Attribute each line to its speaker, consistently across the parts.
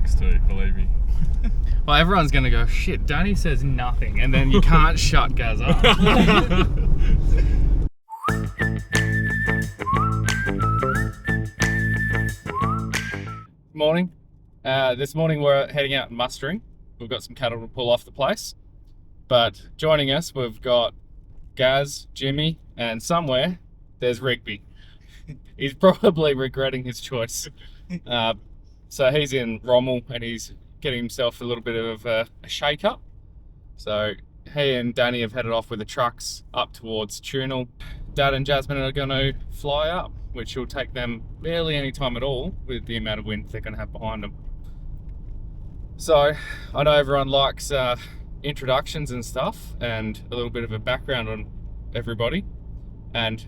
Speaker 1: facts too, believe me.
Speaker 2: Well, everyone's going to go, shit, Danny says nothing, and then you can't shut Gaz up. Morning. This morning we're heading out and mustering. We've got some cattle to pull off the place. But joining us, we've got Gaz, Jimmy, and somewhere there's Rigby. He's probably regretting his choice. So he's in Rommel and he's getting himself a little bit of a shake-up. So he and Danny have headed off with the trucks up towards Tunel. Dad and Jasmine are going to fly up, which will take them barely any time at all with the amount of wind they're going to have behind them. So I know everyone likes introductions and stuff and a little bit of a background on everybody. And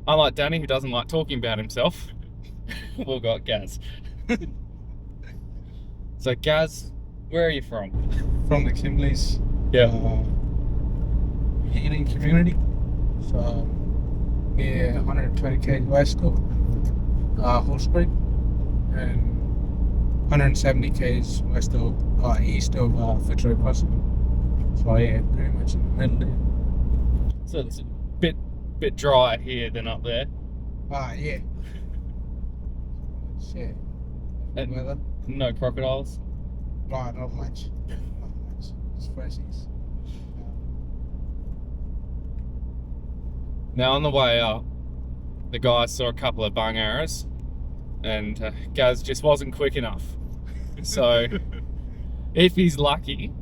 Speaker 2: unlike Danny, who doesn't like talking about himself, we've got Gaz. So Gaz, where are you from?
Speaker 3: From the Kimleys.
Speaker 2: Yeah.
Speaker 3: Healing community. So, yeah, 120 k's west of Horse Creek and 170 k's west of east of Fitzroy Crossing. So yeah, pretty much in the middle there.
Speaker 2: So it's a bit drier here than up there.
Speaker 3: Yeah. Yeah.
Speaker 2: And
Speaker 3: Weather.
Speaker 2: no crocodiles.
Speaker 3: Not much. Not much. Just freshies.
Speaker 2: Now on the way up, the guys saw a couple of bung arrows and Gaz just wasn't quick enough. So if he's lucky,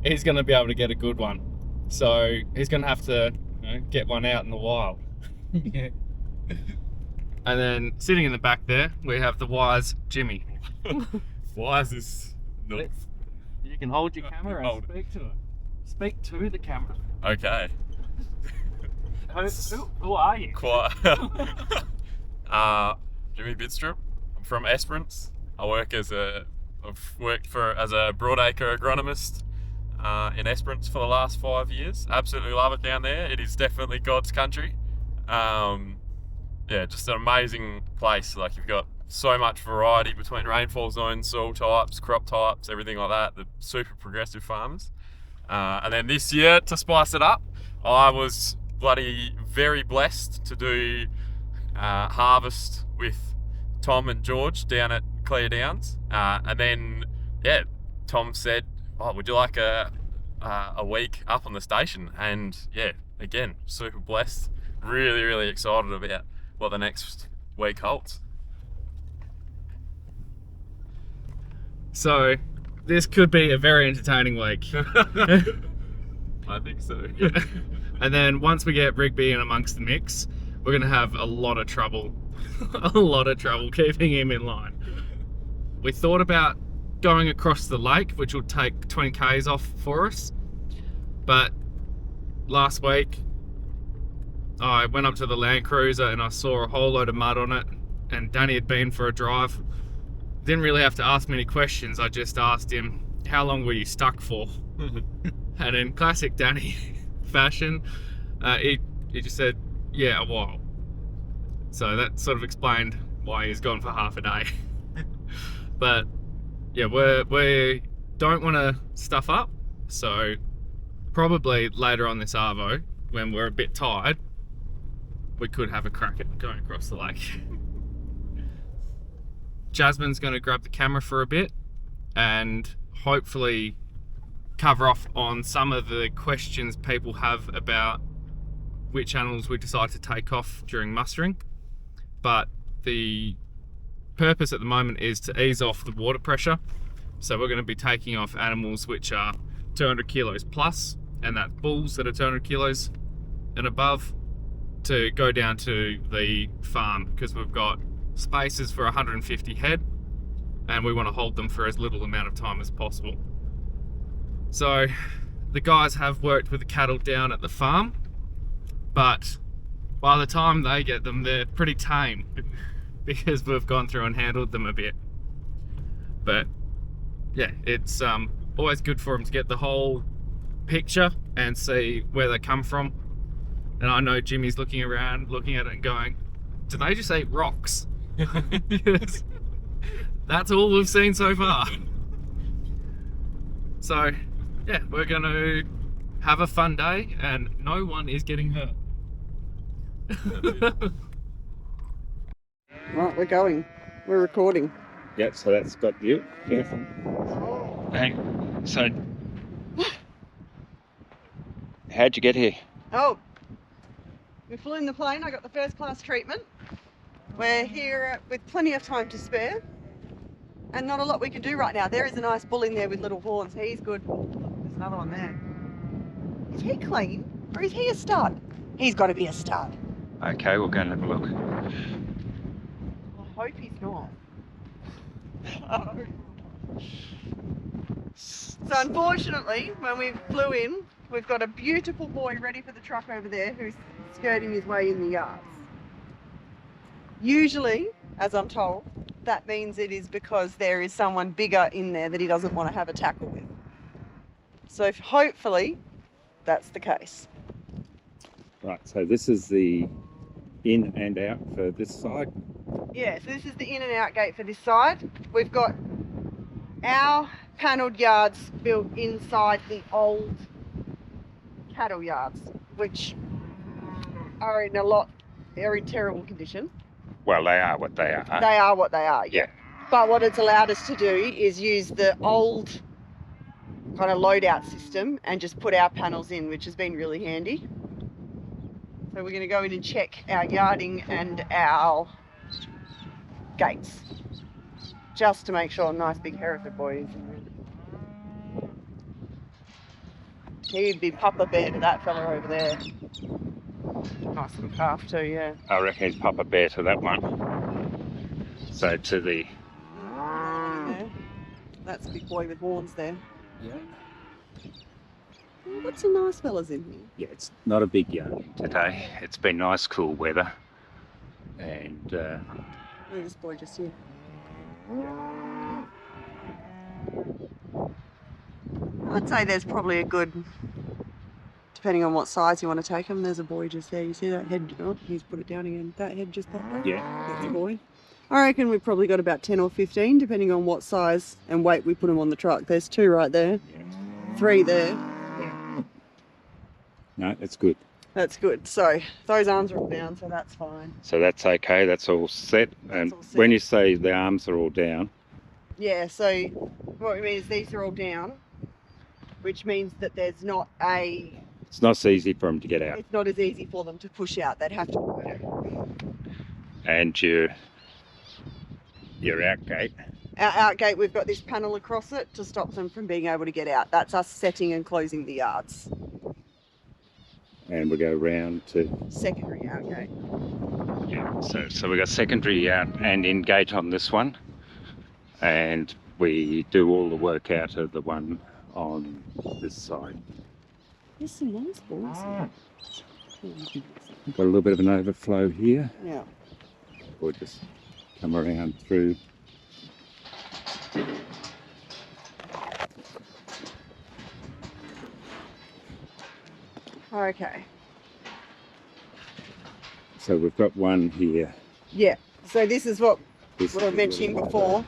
Speaker 2: he's going to be able to get a good one. So he's going to have to get one out in the wild.
Speaker 3: Yeah.
Speaker 2: And then sitting in the back there, we have the wise Jimmy.
Speaker 1: Why is this not...
Speaker 2: You can hold your camera and speak to it. Speak to the camera.
Speaker 1: Okay.
Speaker 2: Who are you?
Speaker 1: Quite. Jimmy Bidstrup. I'm from Esperance. I've worked as a broadacre agronomist in Esperance for the last 5 years. Absolutely love it down there. It is definitely God's country. Yeah, just an amazing place. Like, you've got so much variety between rainfall zones, soil types, crop types, everything like that. The super progressive farmers. And then this year, to spice it up, I was bloody very blessed to do harvest with Tom and George down at Clear Downs. And then, yeah, Tom said, "Oh, would you like a week up on the station?" And yeah, again, super blessed. Really, really excited about what the next week holds.
Speaker 2: So this could be a very entertaining week.
Speaker 1: I think so.
Speaker 2: And then once we get Rigby in amongst the mix, we're going to have a lot of trouble. A lot of trouble keeping him in line. We thought about going across the lake, which will take 20 k's off for us. But last week, I went up to the Land Cruiser and I saw a whole load of mud on it. And Danny had been for a drive. Didn't really have to ask many questions. I just asked him, "How long were you stuck for?" And in classic Danny fashion, he just said, "Yeah, a while." So that sort of explained why he's gone for half a day. But yeah, we don't want to stuff up. So probably later on this arvo, when we're a bit tired, we could have a crack at going across the lake. Jasmine's going to grab the camera for a bit and hopefully cover off on some of the questions people have about which animals we decide to take off during mustering. But the purpose at the moment is to ease off the water pressure. So we're going to be taking off animals which are 200 kilos plus, and that's bulls that are 200 kilos and above, to go down to the farm, because we've got spaces for 150 head and we want to hold them for as little amount of time as possible. So the guys have worked with the cattle down at the farm, but by the time they get them, they're pretty tame because we've gone through and handled them a bit. But yeah, it's always good for them to get the whole picture and see where they come from. And I know Jimmy's looking around, looking at it and going, "Do they just eat rocks?" Because That's all we've seen so far. So, yeah, we're going to have a fun day and no one is getting hurt.
Speaker 4: Right, we're going. We're recording.
Speaker 5: Yeah, so that's got you. Yeah. Hey, so how'd you get here?
Speaker 4: Oh, we flew in the plane. I got the first class treatment. We're here with plenty of time to spare and not a lot we can do right now. There is a nice bull in there with little horns. He's good. There's another one there. Is he clean or is he a stud? He's got to be a stud.
Speaker 5: Okay, we'll go and have a look.
Speaker 4: I hope he's not. So unfortunately, when we flew in, we've got a beautiful boy ready for the truck over there who's skirting his way in the yards. Usually, as I'm told, that means it is because there is someone bigger in there that he doesn't want to have a tackle with. So hopefully, that's the case.
Speaker 5: Right, so this is the in and out for this side.
Speaker 4: Yeah, so this is the in and out gate for this side. We've got our panelled yards built inside the old cattle yards, which are in very terrible condition.
Speaker 5: Well, they are what they are.
Speaker 4: They are what they are, yeah. But what it's allowed us to do is use the old kind of loadout system and just put our panels in, which has been really handy. So we're going to go in and check our yarding and our gates, just to make sure a nice big Hereford boy is in. He'd be Papa Bear to that fella over there. Nice little calf too, yeah.
Speaker 5: I reckon he's Papa Bear to that one. So to the...
Speaker 4: Yeah. That's a big boy with horns there.
Speaker 5: Yeah.
Speaker 4: Lots of nice fellas in here.
Speaker 5: Yeah, it's not a big yarn today. It's been nice, cool weather. And
Speaker 4: Look at this boy just here. I'd say there's probably a good, depending on what size you want to take him, there's a boy just there. You see that head? Oh, he's put it down again. That head just popped up?
Speaker 5: yeah.
Speaker 4: That's a boy. I reckon we've probably got about 10 or 15, depending on what size and weight we put them on the truck. There's 2 right there, 3 there.
Speaker 5: No, that's good.
Speaker 4: That's good. So those arms are all down, so that's fine.
Speaker 5: So that's okay, that's all set. And
Speaker 4: all set.
Speaker 5: when you say the arms are all down,
Speaker 4: Yeah, so what we mean is these are all down, which means that there's not a...
Speaker 5: it's not so easy for them to get out.
Speaker 4: It's not as easy for them to push out. They'd have to...
Speaker 5: And your out gate.
Speaker 4: Our out gate, we've got this panel across it to stop them from being able to get out. That's us setting and closing the yards.
Speaker 5: And we go round to...
Speaker 4: Secondary out gate.
Speaker 5: Yeah, so we got secondary out and in gate on this one. And we do all the work out of the one on this side.
Speaker 4: There's some nice balls here.
Speaker 5: Got a little bit of an overflow here.
Speaker 4: Yeah.
Speaker 5: We'll just come around through.
Speaker 4: Okay.
Speaker 5: So we've got one here.
Speaker 4: Yeah. So this is what I mentioned before.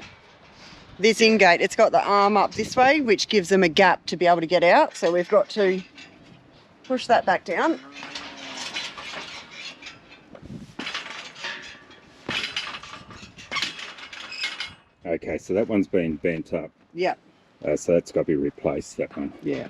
Speaker 4: This in-gate, it's got the arm up this way, which gives them a gap to be able to get out. So we've got to push that back down.
Speaker 5: Okay, so that one's been bent up.
Speaker 4: Yeah.
Speaker 5: So that's got to be replaced, that one.
Speaker 4: Yeah.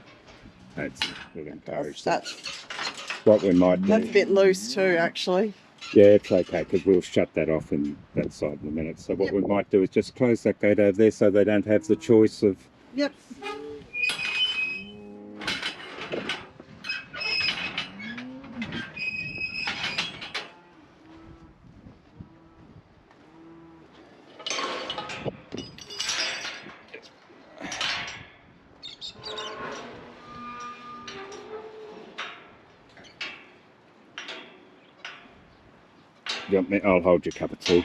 Speaker 5: We'll encourage that.
Speaker 4: That's
Speaker 5: What we might do.
Speaker 4: a bit loose too, actually.
Speaker 5: Yeah, it's okay, because we'll shut that off in that side in a minute. So what we might do is just close that gate over there so they don't have the choice of...
Speaker 4: Yep.
Speaker 5: You want me? I'll hold your cup of tea.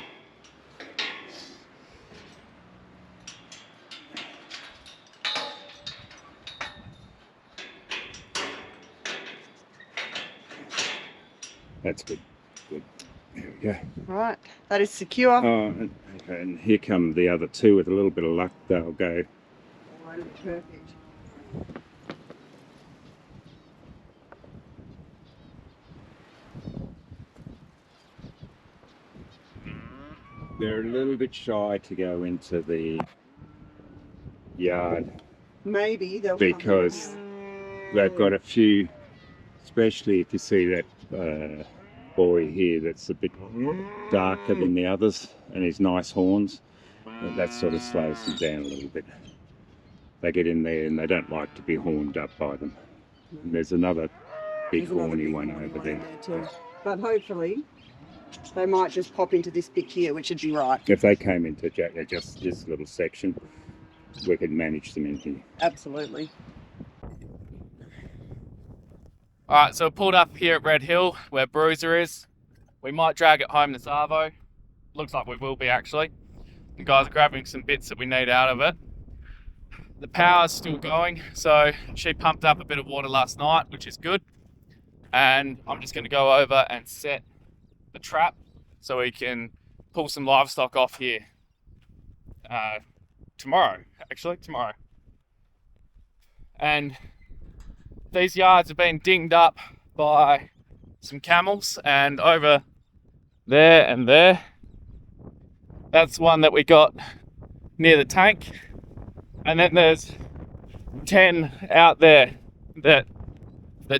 Speaker 5: That's good. Good. There we go.
Speaker 4: Right. That is secure.
Speaker 5: Oh, And here come the other two. With a little bit of luck, they'll go.
Speaker 4: Perfect.
Speaker 5: They're a little bit shy to go into the yard
Speaker 4: Maybe they'll
Speaker 5: because they've got a few, especially if you see that boy here that's a bit darker than the others and his nice horns. That sort of slows them down a little bit. They get in there and they don't like to be horned up by them. And there's another big horny one over there.
Speaker 4: But hopefully they might just pop into this bit here, which would be right.
Speaker 5: If they came into just this little section, we could manage them in here.
Speaker 4: Absolutely.
Speaker 2: Alright, so we pulled up here at Red Hill where Bruiser is. We might drag it home this Arvo. Looks like we will be actually. The guys are grabbing some bits that we need out of it. The power's still going, so she pumped up a bit of water last night, which is good. And I'm just going to go over and set the trap so we can pull some livestock off here tomorrow. And these yards have been dinged up by some camels, and over there and there, that's one that we got near the tank. And then there's 10 out there that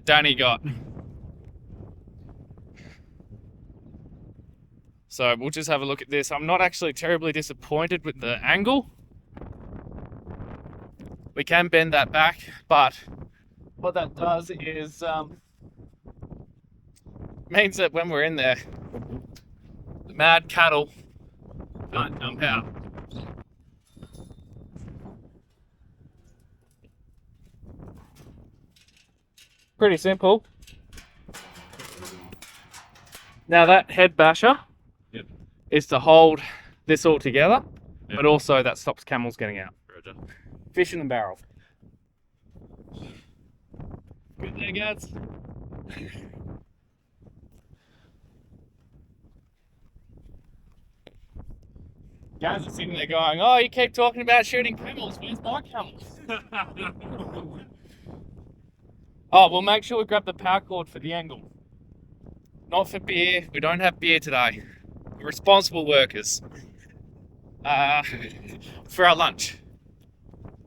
Speaker 2: Danny got. So we'll just have a look at this. I'm not actually terribly disappointed with the angle. We can bend that back, but what that does is means that when we're in there, the mad cattle can't jump out. Pretty simple. Now that head basher is to hold this all together, but also that stops camels getting out.
Speaker 1: Roger.
Speaker 2: Fish in the barrel. Good there, Gads. Guys are sitting there going, oh, you keep talking about shooting camels. Where's my camels? Oh, we'll make sure we grab the power cord for the angle. Not for beer. We don't have beer today. We're responsible workers. For our lunch.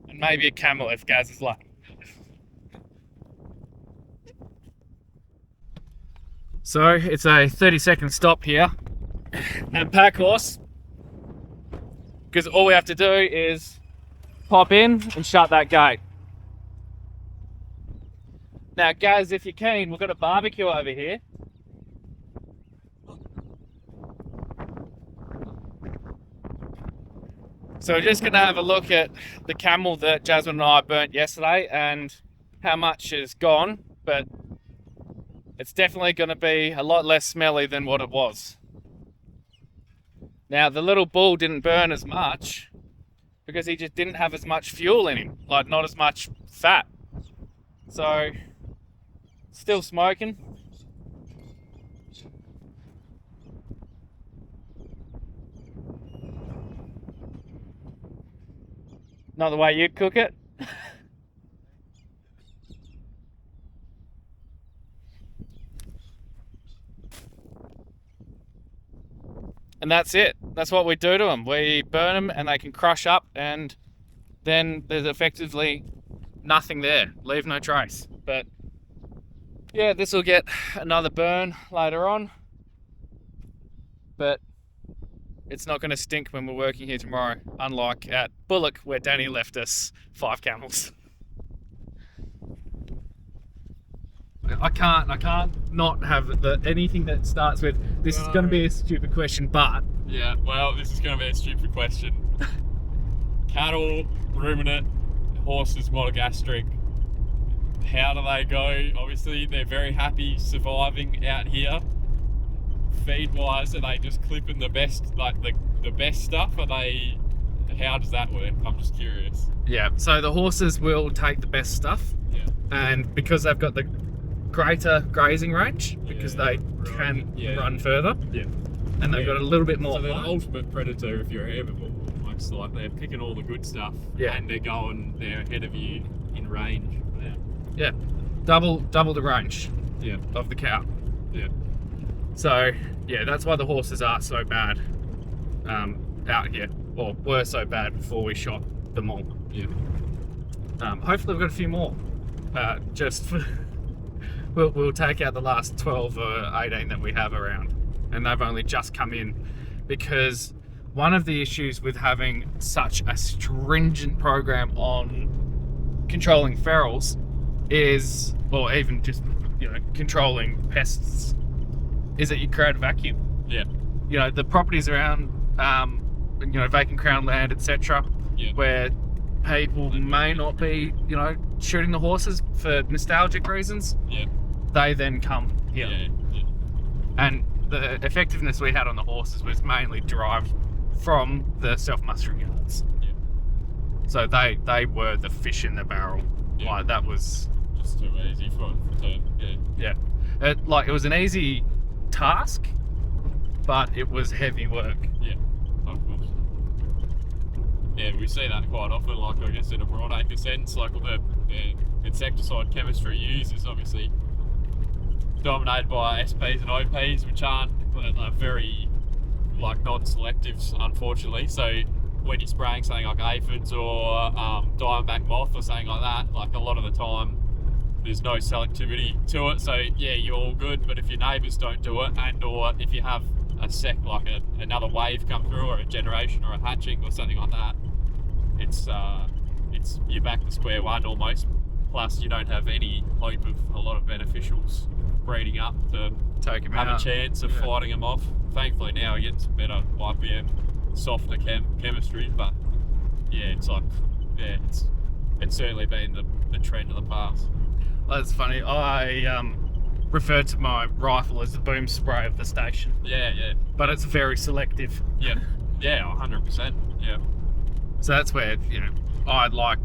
Speaker 2: And maybe a camel if Gaz is lucky. So it's a 30-second stop here at Pack Horse, because all we have to do is pop in and shut that gate. Now, Gaz, if you're keen, we've got a barbecue over here. So we're just going to have a look at the camel that Jasmine and I burnt yesterday and how much is gone, but it's definitely going to be a lot less smelly than what it was. Now, the little bull didn't burn as much because he just didn't have as much fuel in him, like not as much fat. So, still smoking. Not the way you'd cook it. And that's it. That's what we do to them. We burn them and they can crush up, and then there's effectively nothing there. Leave no trace. But yeah, this will get another burn later on. But it's not going to stink when we're working here tomorrow, unlike at Bullock where Danny left us 5 camels. I can't not have anything that starts with, this is going to be a stupid question, but...
Speaker 1: Yeah, well, this is going to be a stupid question. Cattle, ruminant, horses, monogastric, how do they go? Obviously, they're very happy surviving out here. Feed-wise, are they just clipping the best, like the best stuff? How does that work? I'm just curious.
Speaker 2: Yeah, so the horses will take the best stuff.
Speaker 1: Yeah.
Speaker 2: And because they've got the greater grazing range, because they can run further.
Speaker 1: Yeah.
Speaker 2: and they've got a little bit more.
Speaker 1: So they're the
Speaker 2: fun.
Speaker 1: ultimate predator if you're a herbivore. It's like they're picking all the good stuff,
Speaker 2: Yeah.
Speaker 1: and they're ahead of you in range.
Speaker 2: Yeah, double the range.
Speaker 1: Yeah.
Speaker 2: Of the cow.
Speaker 1: Yeah.
Speaker 2: So yeah, that's why the horses are so bad out here, or were so bad before we shot them all.
Speaker 1: Yeah.
Speaker 2: Hopefully we've got a few more. Just for, we'll take out the last 12 or 18 that we have around, and they've only just come in because one of the issues with having such a stringent program on controlling ferals is, or even just controlling pests, is that you create a vacuum.
Speaker 1: Yeah.
Speaker 2: The properties around vacant crown land, etc.,
Speaker 1: Yeah.
Speaker 2: where people may not be shooting the horses for nostalgic reasons,
Speaker 1: Yeah.
Speaker 2: they then come here.
Speaker 1: Yeah. Yeah.
Speaker 2: And the effectiveness we had on the horses was mainly derived from the self-mustering yards.
Speaker 1: Yeah.
Speaker 2: So they were the fish in the barrel.
Speaker 1: Yeah.
Speaker 2: Like that was
Speaker 1: Just too easy for
Speaker 2: yeah. It was an easy task, but it was heavy work.
Speaker 1: Yeah, of course. Yeah, we see that quite often, like I guess in a broadacre sense, like the insecticide chemistry used is obviously dominated by SPs and OPs, which aren't very non-selectives, unfortunately. So when you're spraying something like aphids or diamondback moth or something like that, like a lot of the time there's no selectivity to it. So yeah, you're all good, but if your neighbours don't do it, and or if you have another wave come through, or a generation or a hatching or something like that, it's you're back to square one almost. Plus you don't have any hope of a lot of beneficials breeding up to
Speaker 2: Take them
Speaker 1: have
Speaker 2: out.
Speaker 1: a chance of fighting them off. Thankfully now we're getting some better IPM, softer chemistry, but yeah, it's certainly been the trend of the past.
Speaker 2: That's funny. I refer to my rifle as the boom spray of the station,
Speaker 1: Yeah,
Speaker 2: but it's very selective.
Speaker 1: yeah, 100%. Yeah,
Speaker 2: So that's where I'd like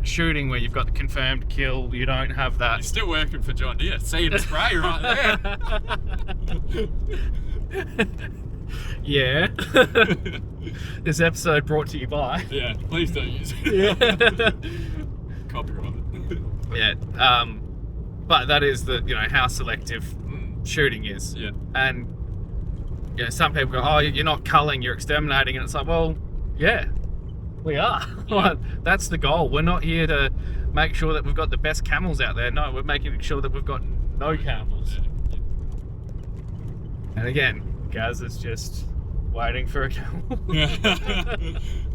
Speaker 2: shooting where you've got the confirmed kill. You don't have
Speaker 1: you're
Speaker 2: that.
Speaker 1: still working for John Deere. See the spray right there.
Speaker 2: Yeah. This episode brought to you by.
Speaker 1: Yeah, please don't use it.
Speaker 2: Yeah.
Speaker 1: Copyright.
Speaker 2: Yeah. But that is how selective shooting is.
Speaker 1: Yeah.
Speaker 2: And some people go, oh, you're not culling, you're exterminating, and it's like, well, yeah, we are.
Speaker 1: Yeah.
Speaker 2: Like, that's the goal. We're not here to make sure that we've got the best camels out there. No, we're making sure that we've got no camels.
Speaker 1: Yeah.
Speaker 2: And again, Gaz is just waiting for a camel.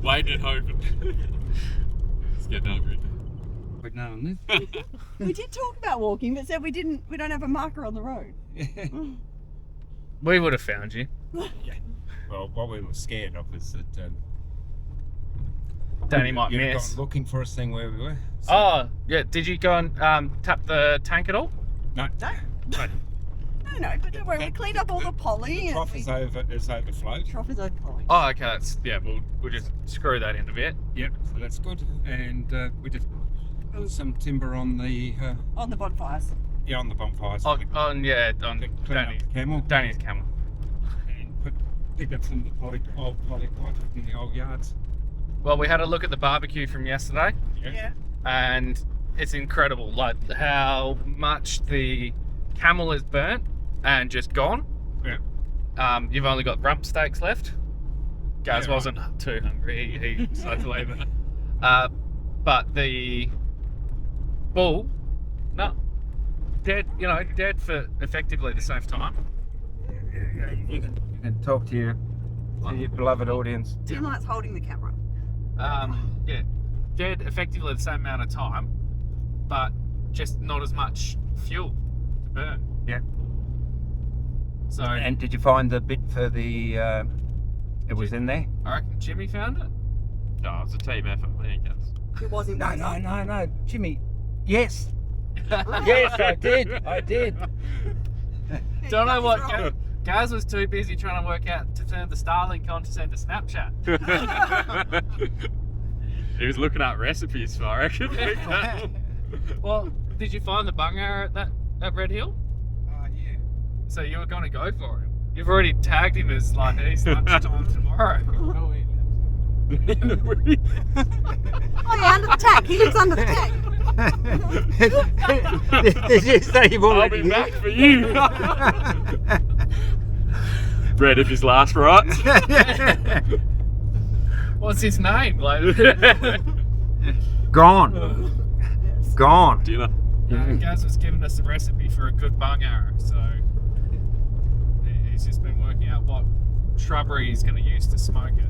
Speaker 1: Waiting and hoping. It's getting hungry.
Speaker 3: We've known this.
Speaker 4: We did talk about walking, but said we don't have a marker on the road.
Speaker 2: We would have found you.
Speaker 5: Well, what we were scared of is that
Speaker 2: Danny might
Speaker 5: you'd have
Speaker 2: miss.
Speaker 5: gone looking for us thing where we were. So,
Speaker 2: Oh, yeah. Did you go and tap the tank at all?
Speaker 5: no,
Speaker 4: No, but don't worry, we cleaned up all the poly.
Speaker 5: the trough is overflowed.
Speaker 4: Trough is overflowing.
Speaker 2: Oh, okay. We'll just screw that in a bit.
Speaker 5: Yep, so that's good. And we just put some timber on the
Speaker 4: On the bonfires.
Speaker 5: on the bonfires.
Speaker 2: On
Speaker 5: to clean up
Speaker 2: Danny,
Speaker 5: the camel
Speaker 2: Danny's camel.
Speaker 5: and pick up some of the old polycot in the old yards.
Speaker 2: Well, we had a look at the barbecue from yesterday,
Speaker 4: Yeah.
Speaker 2: and it's incredible, like how much the camel is burnt and just gone.
Speaker 5: Yeah.
Speaker 2: You've only got rump steaks left. Gaz
Speaker 5: Yeah,
Speaker 2: wasn't too hungry. He decided to leave it. But the bull, no, dead. Dead for effectively the same time.
Speaker 5: You can talk to your beloved audience.
Speaker 4: Tim likes holding the camera.
Speaker 2: Yeah, dead effectively the same amount of time, but just not as much fuel to burn.
Speaker 5: Yeah.
Speaker 2: So
Speaker 5: And did you find the bit for the? It was in there.
Speaker 2: I reckon Jimmy found it.
Speaker 1: No, it's a team effort, I think.
Speaker 4: It wasn't.
Speaker 5: No, Jimmy. Yes. Yes, I did.
Speaker 2: Don't know what. Gaz was too busy trying to work out to turn the Starlink on to send to Snapchat.
Speaker 1: He was looking up recipes for, I reckon.
Speaker 2: Well, did you find the bung arrow at Red Hill?
Speaker 5: Yeah.
Speaker 2: So you were going to go for it? You've already tagged him as like his lunchtime tomorrow.
Speaker 3: Oh, wait.
Speaker 4: Oh yeah, under the tag. He lives under the tag.
Speaker 5: Did you say you've
Speaker 1: I'll
Speaker 5: already
Speaker 1: be back for you. Read if his last rights.
Speaker 2: What's his name? Like,
Speaker 5: Gone. Gone.
Speaker 1: Dinner.
Speaker 2: Gaz was giving us a recipe for a good bung arrow, so he's just been working out what shrubbery he's going to use to smoke it.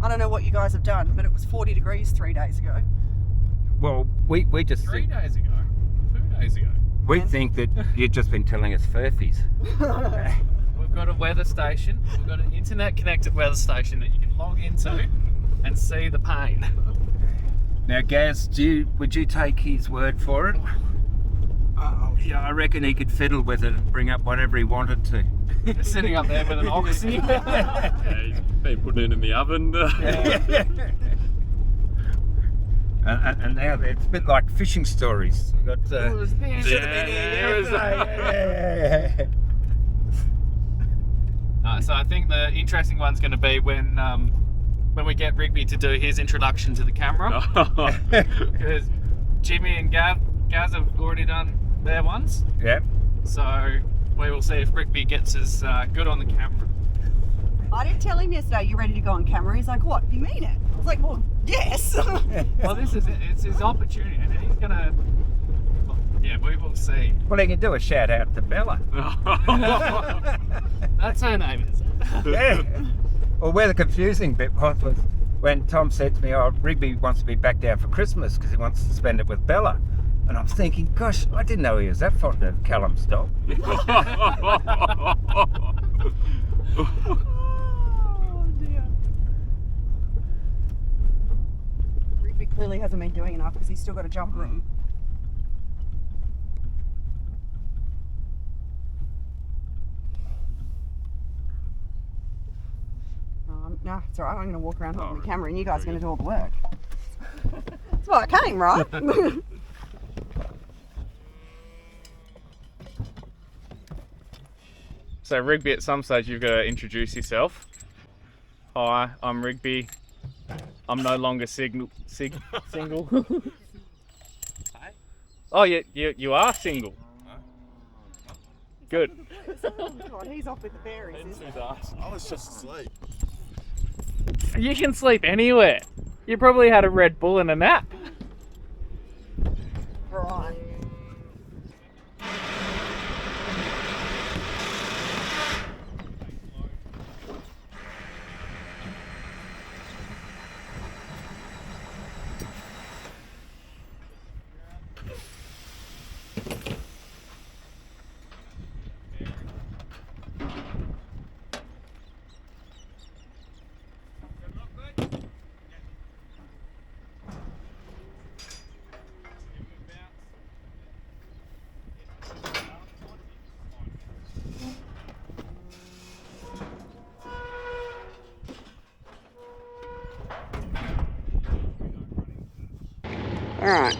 Speaker 4: I don't know what you guys have done, but it was 40 degrees 3 days ago.
Speaker 5: Well, we just
Speaker 2: 3
Speaker 5: think,
Speaker 2: days ago, 2 days ago.
Speaker 5: we think that you've just been telling us furfies.
Speaker 2: We've got a weather station. We've got an internet connected weather station that you can log into and see the pain.
Speaker 5: Now, Gaz, would you take his word for it? Yeah, I reckon he could fiddle with it and bring up whatever he wanted to.
Speaker 2: Sitting up there with an oxy.
Speaker 1: Yeah, he's been putting it in the oven.
Speaker 5: And now it's a bit like fishing stories. We've got,
Speaker 2: So I think the interesting one's going to be when we get Rigby to do his introduction to the camera, because Jimmy and Gaz have already done their ones.
Speaker 5: Yeah.
Speaker 2: So we will see if Rigby gets as good on the camera.
Speaker 4: I did tell him yesterday, "You ready to go on camera?" He's like, "What? You mean it?" I was like, "Well, yes."
Speaker 2: Well, this is it. It's his opportunity, and he's gonna. Yeah, we will see.
Speaker 5: Well, he can do a shout out to Bella.
Speaker 2: That's her name, is it?
Speaker 5: Yeah. Well, where the confusing bit was when Tom said to me, "Oh, Rigby wants to be back down for Christmas because he wants to spend it with Bella." And I was thinking, gosh, I didn't know he was that fond of Callum Stock.
Speaker 4: Oh dear. Rigby clearly hasn't been doing enough because he's still got a jump room. No, it's alright. I'm going to walk around holding the camera and you guys are going to do all the work. That's why I came, right?
Speaker 2: So Rigby, at some stage you've got to introduce yourself. Hi, I'm Rigby. I'm no longer single. Oh, you are single. Good.
Speaker 4: Oh God, he's off with the fairies, isn't he?
Speaker 6: I was just asleep.
Speaker 2: You can sleep anywhere. You probably had a Red Bull and a nap.
Speaker 4: Right. Alright,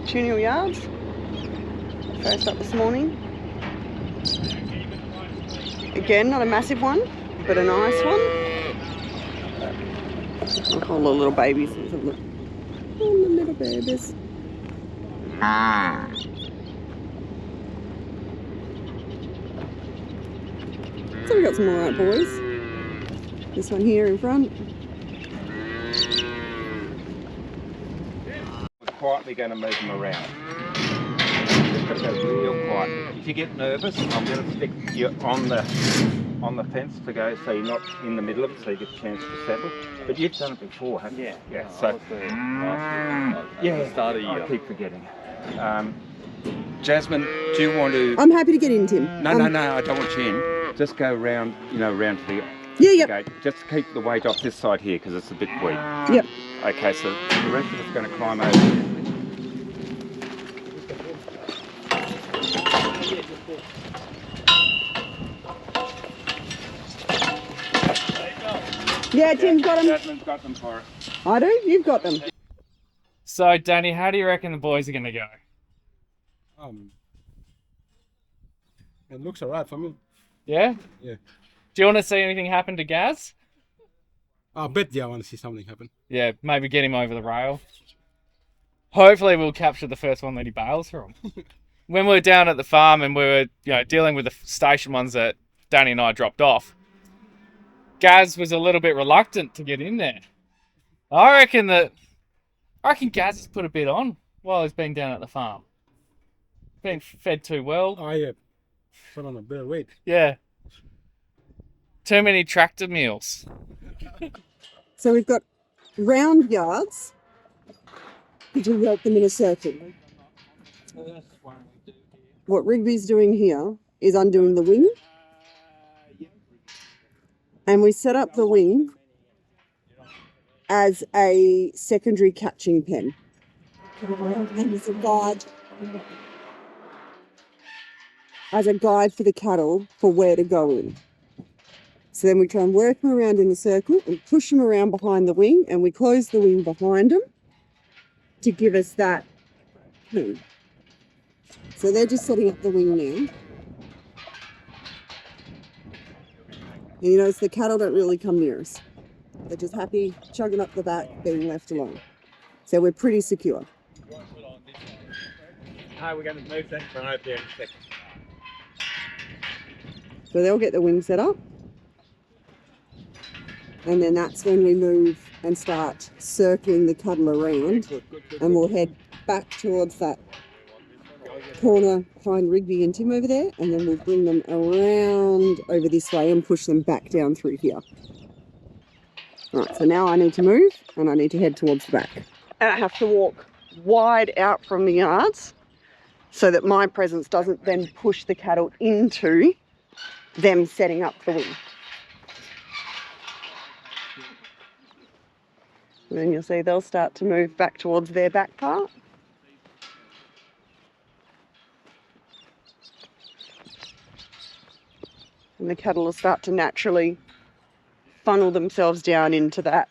Speaker 4: Tunil Yards, first up this morning. Again, not a massive one, but a nice one. I'll call the little babies. Oh, the little babies. So we got some alright boys. This one here in front.
Speaker 5: Quietly going to move them around. Just got to go real quiet. If you get nervous, I'm going to stick you on the fence to go so you're not in the middle of it, so you get a chance to settle. But you've done it before, haven't you? Yeah. So I keep forgetting. Jasmine, do you want to?
Speaker 4: I'm happy to get in, Tim.
Speaker 5: No, I don't want you in. Just go around, around to the
Speaker 4: Yep.
Speaker 5: Just keep the weight off this side here because it's a bit weak.
Speaker 4: Yep.
Speaker 5: Okay, so the rest of us are going to climb over here.
Speaker 4: Yeah, Tim's got them.
Speaker 5: Jasmine's got them for us.
Speaker 4: I do? You've got them.
Speaker 2: So, Danny, how do you reckon the boys are going to go?
Speaker 6: It looks alright for me.
Speaker 2: Yeah?
Speaker 6: Yeah.
Speaker 2: Do you want to see anything happen to Gaz?
Speaker 6: I bet I want to see something happen.
Speaker 2: Yeah, maybe get him over the rail. Hopefully we'll capture the first one that he bails from. When we were down at the farm and we were, dealing with the station ones that Danny and I dropped off, Gaz was a little bit reluctant to get in there. I reckon Gaz has put a bit on while he's been down at the farm. Been fed too well.
Speaker 6: Oh yeah. Put on a bit of weight.
Speaker 2: Yeah. Too many tractor meals.
Speaker 4: So we've got round yards. Which will work them in a circle. What Rigby's doing here is undoing the wing. And we set up the wing as a secondary catching pen. And as a guide for the cattle for where to go in. So then we try and work them around in a circle and push them around behind the wing, and we close the wing behind them to give us that pen. So they're just setting up the wing now. And you notice the cattle don't really come near us. They're just happy chugging up the back, being left alone. So we're pretty secure.
Speaker 5: We're going to move that front over there in a second.
Speaker 4: So they'll get the wing set up. And then that's when we move and start circling the cattle around. And we'll head back towards that corner behind Rigby and Tim over there. And then we'll bring them around over this way and push them back down through here. Right, so now I need to move and I need to head towards the back. And I have to walk wide out from the yards so that my presence doesn't then push the cattle into them setting up the wing. And then you'll see they'll start to move back towards their back part. And the cattle will start to naturally funnel themselves down into that.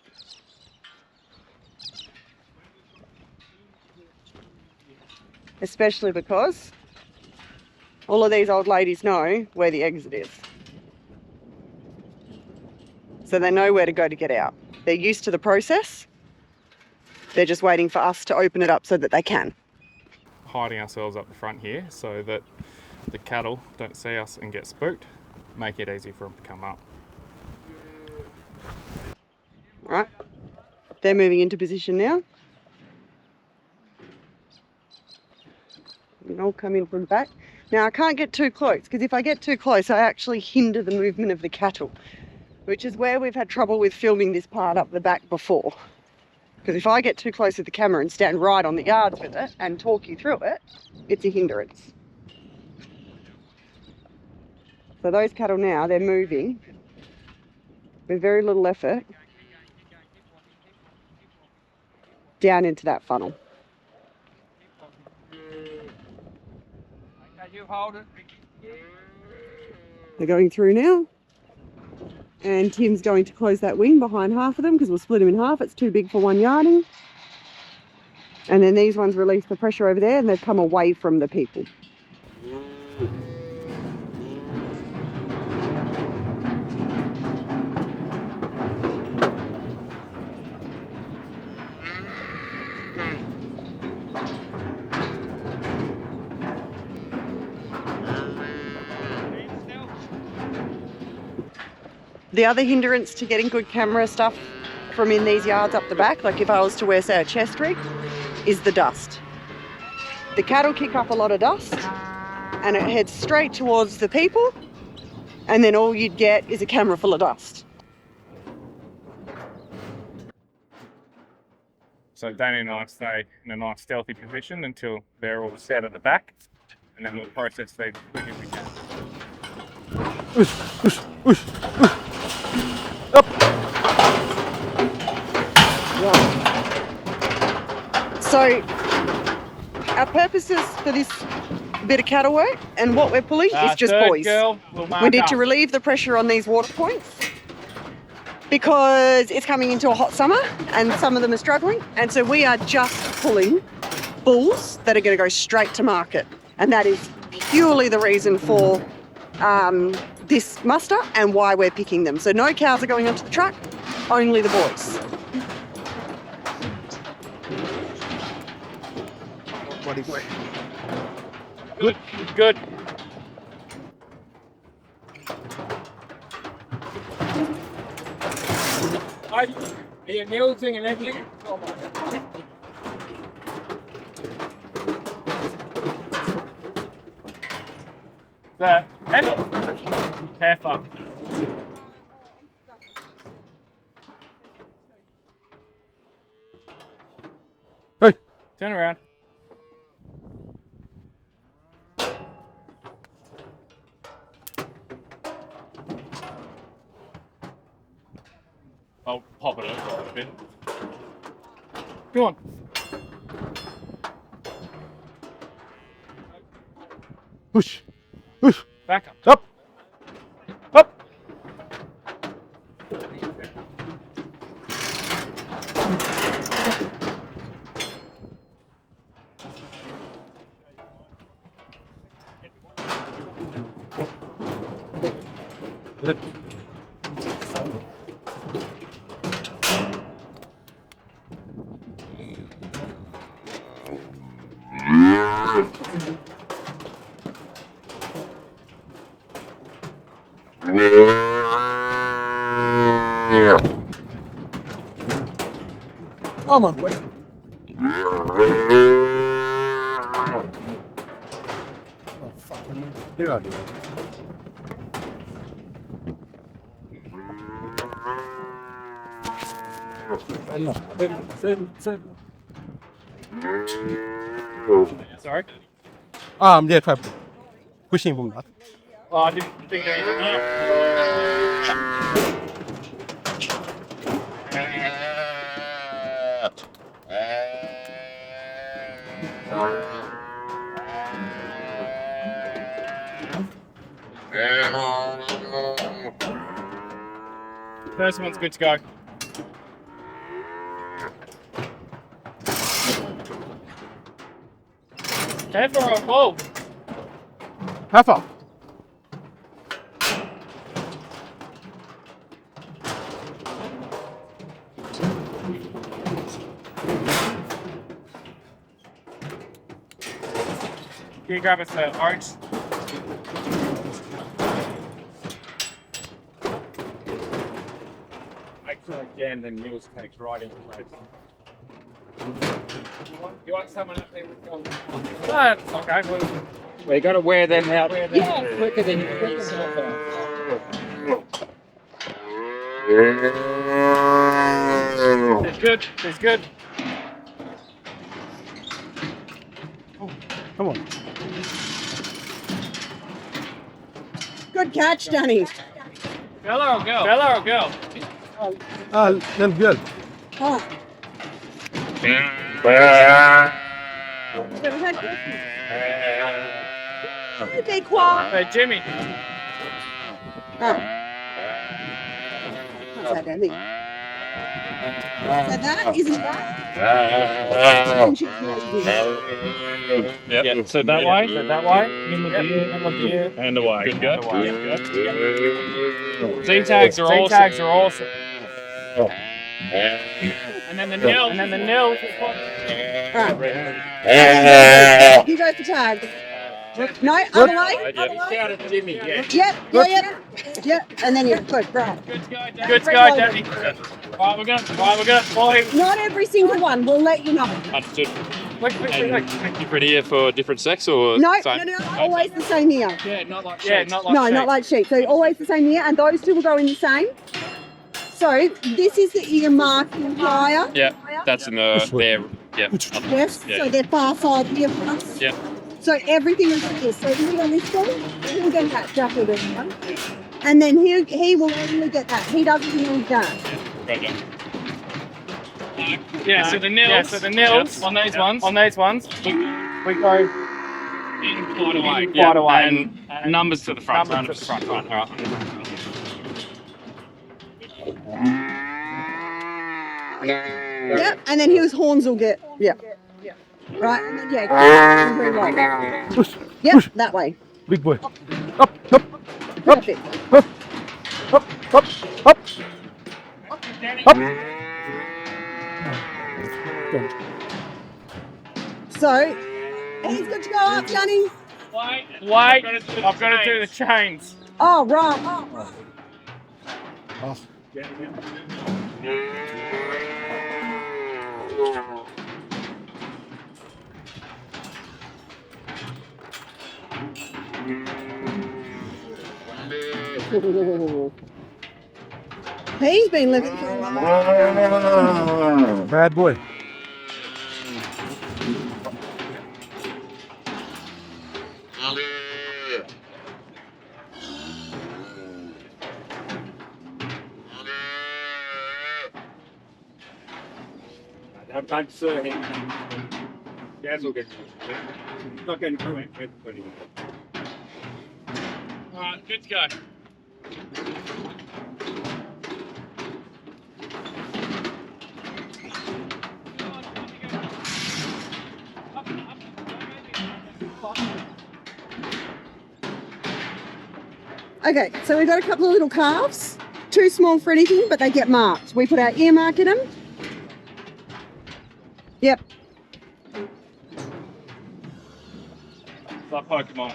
Speaker 4: Especially because all of these old ladies know where the exit is. So they know where to go to get out. They're used to the process. They're just waiting for us to open it up so that they can.
Speaker 2: Hiding ourselves up the front here so that the cattle don't see us and get spooked. Make it easy for them to come up.
Speaker 4: Right, they're moving into position now. And I'll come in from the back. Now I can't get too close because if I get too close I actually hinder the movement of the cattle, which is where we've had trouble with filming this part up the back before. Because if I get too close with the camera and stand right on the yards with it and talk you through it, it's a hindrance. So those cattle now, they're moving with very little effort down into that funnel. They're going through now. And Tim's going to close that wing behind half of them because we'll split them in half. It's too big for one yarding. And then these ones release the pressure over there and they've come away from the people. The other hindrance to getting good camera stuff from in these yards up the back, like if I was to wear, say, a chest rig, is the dust. The cattle kick up a lot of dust and it heads straight towards the people, and then all you'd get is a camera full of dust.
Speaker 2: So Danny and I stay in a nice stealthy position until they're all set at the back, and then we'll process these as quick as we can.
Speaker 4: So our purposes for this bit of cattle work and what we're pulling is just buoys. We need to relieve the pressure on these water points because it's coming into a hot summer and some of them are struggling, and so we are just pulling bulls that are going to go straight to market, and that is purely the reason for this muster and why we're picking them. So no cows are going onto the truck, only the boys.
Speaker 2: Good, good.
Speaker 6: Are you using and everything?
Speaker 2: Careful.
Speaker 6: Hey.
Speaker 2: Turn around. I'll pop it over a bit. Go on.
Speaker 6: Push. Push.
Speaker 2: Back up.
Speaker 6: Up. Up. Come on, wait. Oh, fucking. Here I go.
Speaker 2: Sorry.
Speaker 6: Yeah, try pushing from that.
Speaker 2: Oh, I didn't think there First one's good to go. Careful or whoa.
Speaker 6: How far?
Speaker 2: Can you grab us the orange?
Speaker 5: Again, the mules takes right into place.
Speaker 2: You want someone up there with gold? That's okay.
Speaker 5: We got to wear them out.
Speaker 4: Yeah.
Speaker 5: Quicker than
Speaker 2: It's good. It's good.
Speaker 6: Come on.
Speaker 4: Good catch, Danny.
Speaker 2: Fella or girl? Fella or girl?
Speaker 6: Then good.
Speaker 4: Oh. Be quiet.
Speaker 2: Hey, Jimmy.
Speaker 4: Oh. What's that, Danny? So that isn't that.
Speaker 5: Yep.
Speaker 2: So that way. So that way. In the gear.
Speaker 5: And away.
Speaker 2: Good go. Z tags are awesome. Z tags are awesome. And then the nil. And then the nil.
Speaker 4: Right. You go for tag. No, other way.
Speaker 5: Shouted Jimmy, yeah.
Speaker 4: Yep. And then you're good, right.
Speaker 2: Good go, Danny. Right, we're gonna follow.
Speaker 4: Not every single one. We'll let you know.
Speaker 1: Understood.
Speaker 2: Quick.
Speaker 1: Different ear for different sex or
Speaker 4: No,
Speaker 1: same?
Speaker 4: always the same ear.
Speaker 2: Yeah, not like sheep.
Speaker 4: No, not like sheep. So always the same ear, and those two will go in the same. So this is the ear marking higher.
Speaker 1: Yeah, that's in the there. Yeah.
Speaker 4: Yes.
Speaker 1: Yeah.
Speaker 4: So they're far side ear fronts.
Speaker 1: Yeah.
Speaker 4: So everything is like this. So he'll on this one, he'll get that jacket this one, and then he will only get that. He doesn't need that.
Speaker 1: Roger.
Speaker 2: Yeah, so the nils. Yeah, so the nils on these ones. On these ones, we go
Speaker 1: In quite away.
Speaker 2: quite away.
Speaker 1: And numbers to the front.
Speaker 2: Numbers to the front.
Speaker 1: All right.
Speaker 4: Yep. And then his horns will get. Yeah. Right. And then, yeah. Very well.
Speaker 6: Push.
Speaker 4: Yep. That way.
Speaker 6: Big boy. Up.
Speaker 4: Perfect.
Speaker 6: Hop, hop, hop, hop.
Speaker 4: So, he's good to go up, Johnny.
Speaker 2: Wait, I've got to do the chains.
Speaker 4: Oh, right. Oh.
Speaker 6: Oh.
Speaker 4: He's been living through a lot.
Speaker 6: Bad boy.
Speaker 5: Don't stir him. Jazz will get not getting through it.
Speaker 2: Alright, good to go.
Speaker 4: Okay, so we've got a couple of little calves. Too small for anything, but they get marked. We put our ear mark in them. Yep.
Speaker 2: It's like Pokemon.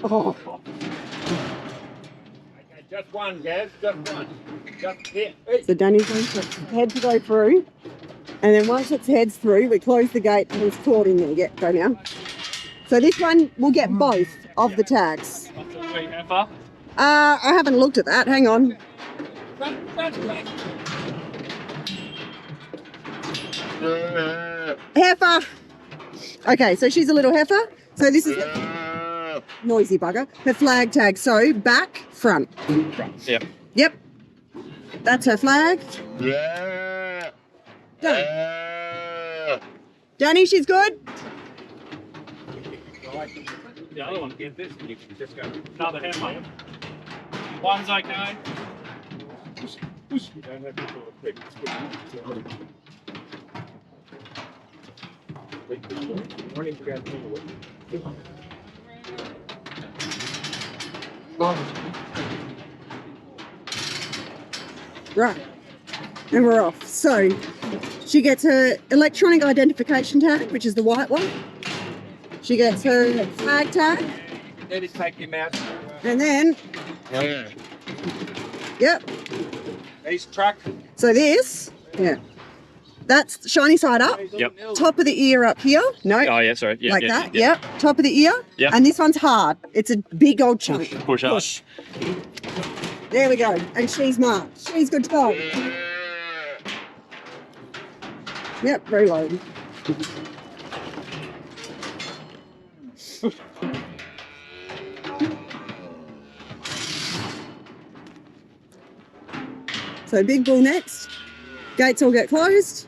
Speaker 4: Oh.
Speaker 5: Okay, just one, Jazz, just one. Just here.
Speaker 4: So Danny's going to head to go through. And then once its heads through, we close the gate and it's caught in there. Yeah, go now. So this one will get both of the tags.
Speaker 2: What's a sweet heifer?
Speaker 4: I haven't looked at that. Hang on. Heifer. Okay, so she's a little heifer. So this is noisy bugger. Her flag tag. So back, front.
Speaker 2: Yep.
Speaker 4: Yep. That's her flag. Danny. Danny, she's good.
Speaker 2: The other one, get this, and you can just go another heifer. One's okay.
Speaker 5: You don't have to do it quick.
Speaker 4: Right. And we're off. So she gets her electronic identification tag, which is the white one. She gets her flag tag.
Speaker 5: Let us take him out.
Speaker 4: And then, yep.
Speaker 5: He's truck.
Speaker 4: So this, yeah. That's the shiny side up.
Speaker 2: Yep.
Speaker 4: Top of the ear up here. No.
Speaker 2: Oh, yeah, sorry. Yeah,
Speaker 4: like
Speaker 2: yeah,
Speaker 4: that.
Speaker 2: yeah.
Speaker 4: Yep. Top of the ear.
Speaker 2: Yeah.
Speaker 4: And this one's hard. It's a big old chunk.
Speaker 2: Push up.
Speaker 4: There we go. And she's marked. She's good to go. Yep, very low. So big bull next. Gates all get closed.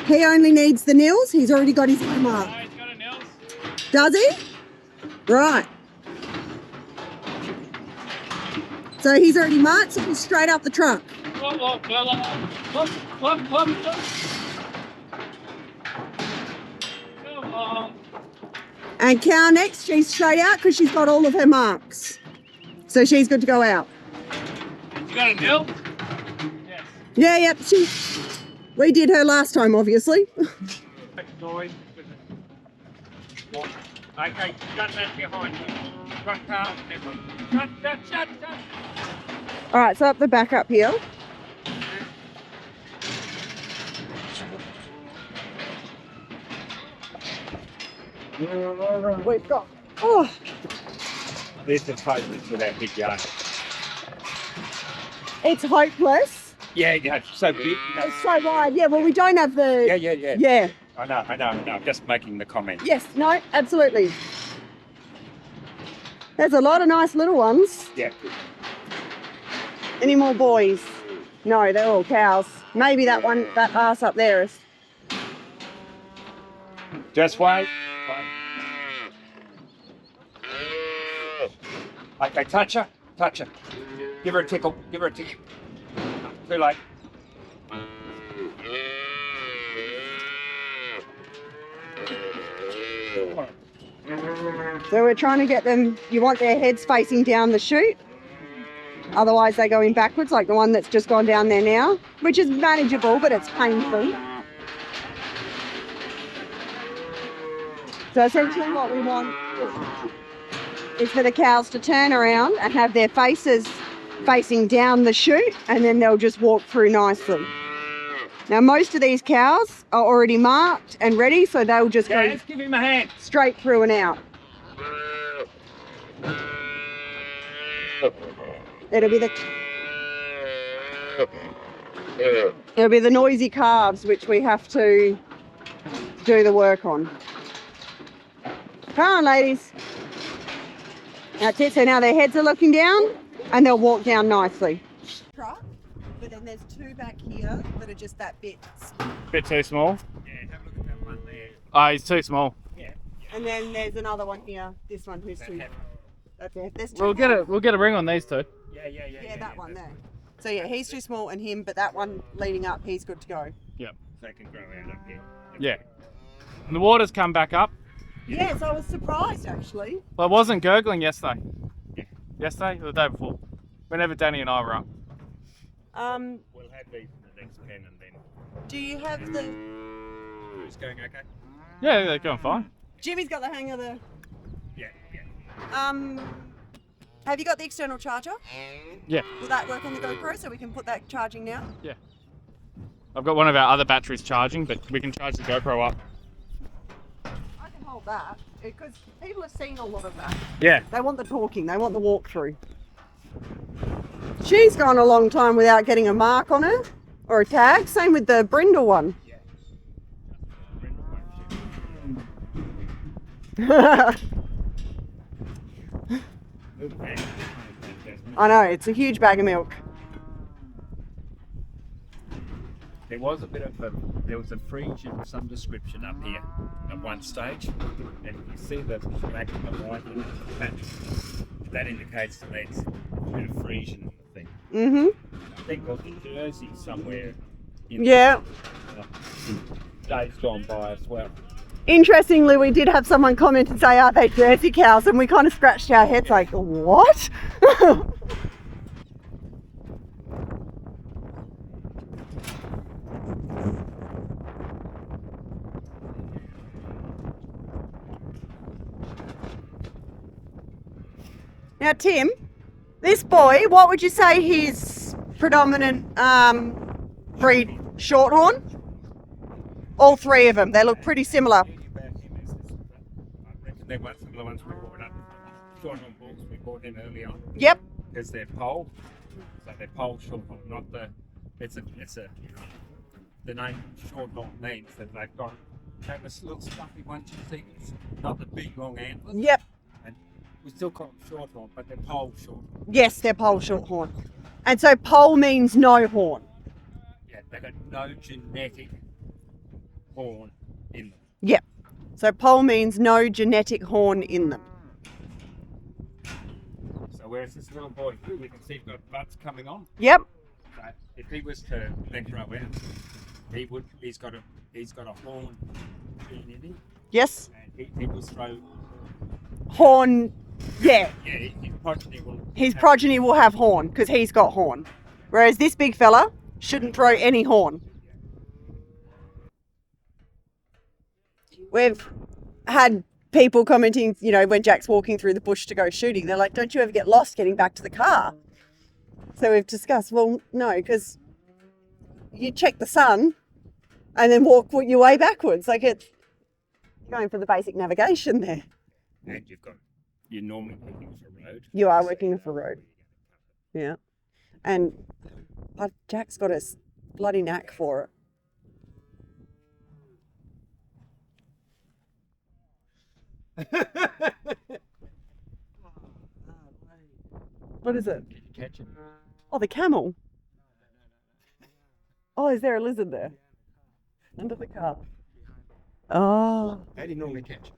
Speaker 4: He only needs the nils. He's already got his mark.
Speaker 2: He's got a nils.
Speaker 4: Does he? Right. So he's already marked, so he's straight up the truck.
Speaker 2: Come on.
Speaker 4: And cow next, she's straight out because she's got all of her marks. So she's good to go out.
Speaker 2: You got a nil? Yes.
Speaker 4: Yeah, yep. We did her last time, obviously.
Speaker 5: Okay, shut that behind you. Front car, shut.
Speaker 4: All right, so up the back up here. We've got. Oh,
Speaker 5: This is hopeless for that big yard.
Speaker 4: it's hopeless.
Speaker 5: Yeah, it's so big.
Speaker 4: It's so wide. Yeah, well, we don't have the.
Speaker 5: Yeah.
Speaker 4: Yeah.
Speaker 5: I know. I'm just making the comment.
Speaker 4: Yes. No. Absolutely. There's a lot of nice little ones.
Speaker 5: Yeah.
Speaker 4: Any more boys? No, they're all cows. Maybe that one, that ass up there is.
Speaker 5: Just wait. Okay, touch her. touch her. Give her a tickle. Give her a tickle. Too late.
Speaker 4: So we're trying to get them, you want their heads facing down the chute. Otherwise they go in backwards, like the one that's just gone down there now, which is manageable, but it's painful. So essentially what we want is for the cows to turn around and have their faces facing down the chute, and then they'll just walk through nicely. Now most of these cows are already marked and ready, so they'll just go
Speaker 5: Give him a hand.
Speaker 4: straight through and out. It'll be the noisy calves which we have to do the work on. Come on, ladies. That's it. So now their heads are looking down and they'll walk down nicely. Truck, but then there's two back here that are just that bit.
Speaker 2: Bit too small.
Speaker 5: Yeah, have a look at that one there.
Speaker 2: Oh, he's too small.
Speaker 5: Yeah.
Speaker 4: And then there's another one here. This one who's too. That's it. There's two.
Speaker 2: We'll get a ring on these two.
Speaker 4: Yeah, that one there. So yeah, he's too small and him, but that one leading up, he's good to go.
Speaker 2: Yep.
Speaker 5: They can grow out up here.
Speaker 2: Yeah. And the water's come back up.
Speaker 4: Yes, I was surprised actually.
Speaker 2: Well, it wasn't gurgling yesterday. Yeah. Yesterday or the day before. Whenever Danny and I were up.
Speaker 5: We'll have these in the next pen and then.
Speaker 4: Do you have the?
Speaker 5: It's going okay?
Speaker 2: Yeah, they're going fine.
Speaker 4: Jimmy's got the hang of the.
Speaker 5: Yeah.
Speaker 4: Have you got the external charger?
Speaker 2: Yeah.
Speaker 4: Will that work on the GoPro so we can put that charging now?
Speaker 2: Yeah. I've got one of our other batteries charging, but we can charge the GoPro up.
Speaker 4: I can hold that because people have seen a lot of that.
Speaker 2: Yeah.
Speaker 4: They want the talking, they want the walkthrough. She's gone a long time without getting a mark on her or a tag. Same with the brindle one. I know, it's a huge bag of milk.
Speaker 5: There was a fringe of some description up here at one stage, and you see the black and the white that indicates to me it's a bit of Frisian thing. I think there's a Jersey somewhere in days gone by as well.
Speaker 4: Interestingly, we did have someone comment and say, are they Jersey cows? And we kind of scratched our heads like, what? Now, Tim, this boy, what would you say his predominant breed? Shorthorn? All three of them. They look pretty similar.
Speaker 5: I reckon they're some of the ones we brought up. Shorthorn bulls we brought in early on.
Speaker 4: Yep.
Speaker 5: Because they're pole. So they're pole shorthorn, not the. The name shorthorn means that they've got this little stuffy one, you see, not the big long antlers.
Speaker 4: Yep.
Speaker 5: And we still call them shorthorn, but they're pole shorthorn.
Speaker 4: Yes, they're pole shorthorn. And so pole means no horn.
Speaker 5: Yeah, they've got no genetic horn in them.
Speaker 4: Yep. So pole means no genetic horn in them.
Speaker 5: So whereas this little boy here, we can see he's got buds coming on.
Speaker 4: Yep.
Speaker 5: So if he was to then grow out, he's got a horn gene in him,
Speaker 4: Yes.
Speaker 5: and he will throw.
Speaker 4: Horn. Yeah.
Speaker 5: Yeah,
Speaker 4: His progeny will have horn because he's got horn. Whereas this big fella shouldn't throw any horn. We've had people commenting, you know, when Jack's walking through the bush to go shooting, they're like, don't you ever get lost getting back to the car? So we've discussed, well, no, because you check the sun and then walk your way backwards. Like you're going for the basic navigation there.
Speaker 5: And you're normally working off a road.
Speaker 4: You are working off a road. Yeah. And Jack's got a bloody knack for it. What is it?
Speaker 5: Can you catch him?
Speaker 4: Oh, the camel. Oh, is there a lizard there? Under the car. Oh.
Speaker 5: How do you normally catch him?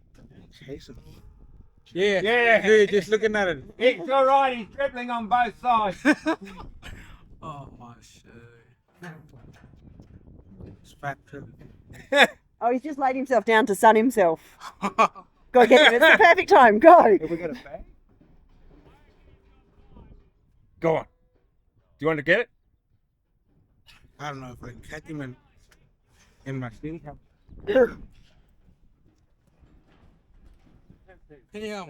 Speaker 3: Yeah.
Speaker 7: Yeah.
Speaker 3: You're just looking at it.
Speaker 7: It's all right. He's dribbling on both sides.
Speaker 3: Oh my shit. It's fat too.
Speaker 4: Oh, he's just laid himself down to sun himself. Go get him. It's the perfect time. Go.
Speaker 7: Have we got a bag? Go on. Do you want to get it?
Speaker 3: I don't know if I can catch him in my skin. Yeah.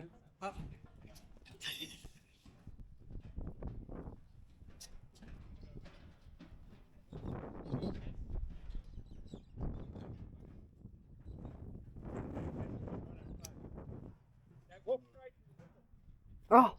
Speaker 4: Oh.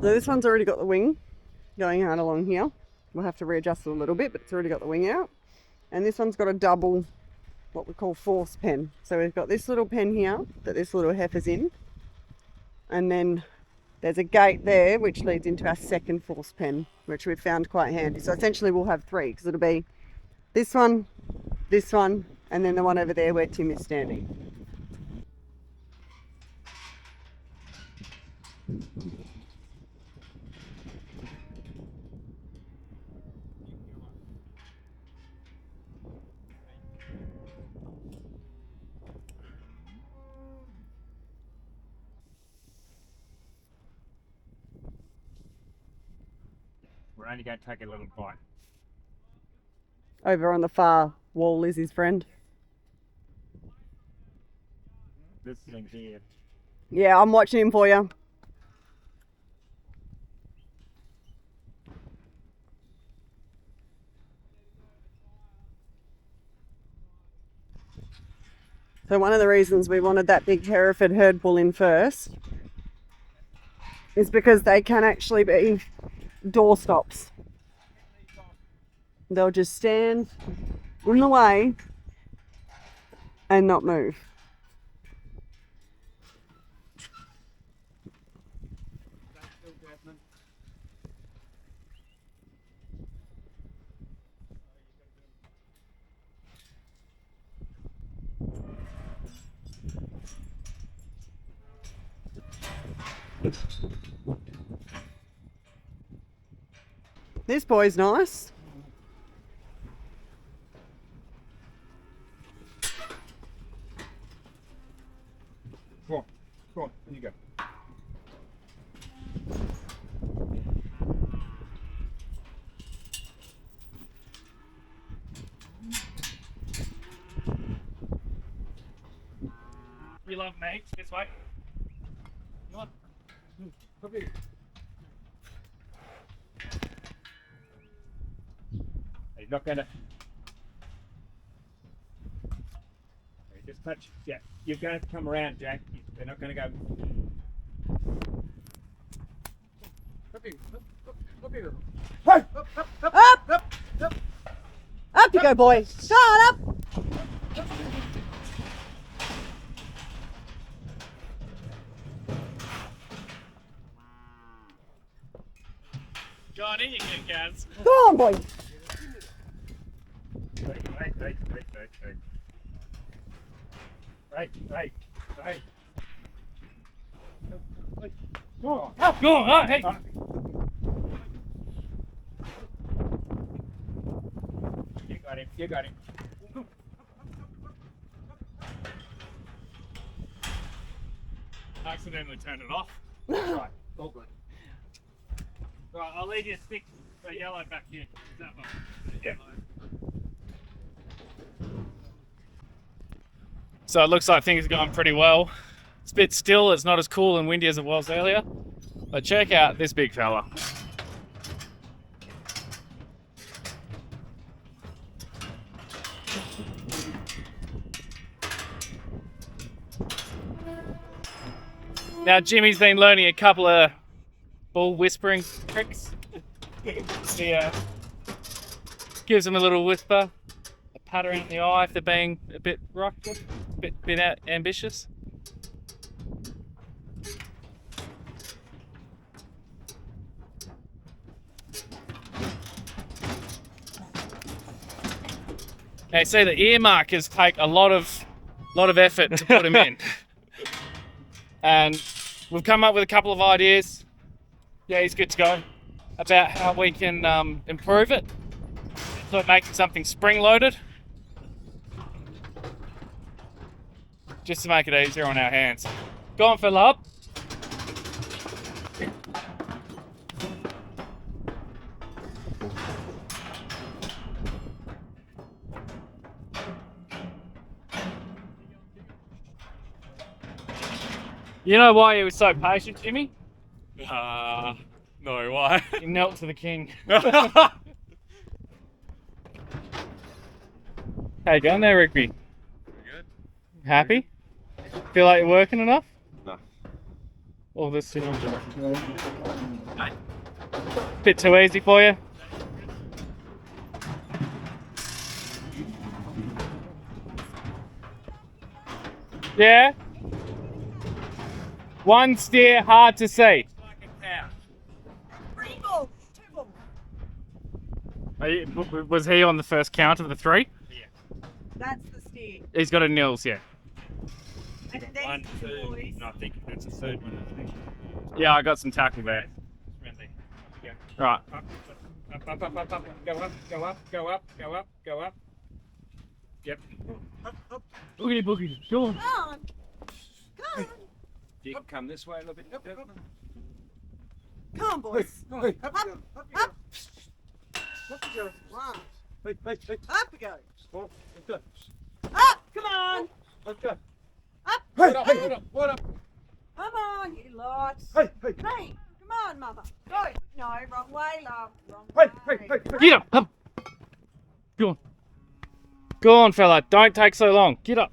Speaker 4: So this one's already got the wing going out along here. We'll have to readjust it a little bit, but it's already got the wing out. And this one's got a double, what we call force pen. So we've got this little pen here that this little heifer's in. And then there's a gate there which leads into our second force pen, which we've found quite handy. So essentially we'll have three, because it'll be this one, and then the one over there where Tim is standing.
Speaker 7: We're only going to take a little bite.
Speaker 4: Over on the far wall is his friend.
Speaker 7: This thing here.
Speaker 4: Yeah, I'm watching him for you. So one of the reasons we wanted that big Hereford herd bull in first is because they can actually be doorstops. They'll just stand in the way and not move. This boy's nice.
Speaker 7: Come on, in you go.
Speaker 2: We love mates. This way. Come on.
Speaker 7: Come here. He's not going to. Just touch. Yeah, you're going to come around, Jack. They're not going to go. Come here. Come here.
Speaker 4: Up! Up you go, boy. Go on, up!
Speaker 2: Go on in, you get Gaz.
Speaker 4: Go on, boy.
Speaker 7: Right.
Speaker 2: Go on, hey.
Speaker 7: You got him.
Speaker 2: Accidentally turned it off.
Speaker 7: Right, all good.
Speaker 2: Right, I'll leave you a stick, a yellow back here. Is that one?
Speaker 7: Yeah.
Speaker 2: So it looks like things are going pretty well. It's a bit still, it's not as cool and windy as it was earlier. But check out this big fella. Now Jimmy's been learning a couple of bull whispering tricks. He gives them a little whisper, a pat around the eye if they're being a bit rocked, a bit ambitious. Now you see the ear markers take a lot of effort to put them in. And we've come up with a couple of ideas. Yeah, he's good to go. About how we can improve it. So making something spring-loaded. Just to make it easier on our hands. Go on, fill up. You know why he was so patient, Jimmy?
Speaker 1: No, why?
Speaker 2: He knelt to the king. How you going there, Rigby?
Speaker 1: Good.
Speaker 2: Happy? Feel like you're working enough?
Speaker 1: No.
Speaker 2: All this bit too easy for you? Yeah? One steer, hard to see. Was he on the first count of the three?
Speaker 4: Yeah. That's the steer.
Speaker 2: He's got a nils, yeah.
Speaker 4: And then
Speaker 7: 1, 2,
Speaker 4: boys.
Speaker 7: no, I think that's a third one, I think.
Speaker 2: Yeah, I got some tackle there.
Speaker 7: Around there. Up you
Speaker 2: Right.
Speaker 7: go. Up, go up, go up, go up, go up, go up. Yep.
Speaker 2: Boogity boogity, go on.
Speaker 4: Come on. Come on.
Speaker 7: You can come this way a little bit. Yep.
Speaker 4: Come on, boys.
Speaker 7: Up.
Speaker 4: Up. One. Up we go. Up. Come on. Up.
Speaker 7: Hold up.
Speaker 4: Come on, you lot.
Speaker 7: Hey.
Speaker 4: Come on, mother. Go. No, wrong way, love. Wrong way.
Speaker 2: Get up. Go on. Go on, fella. Don't take so long. Get up.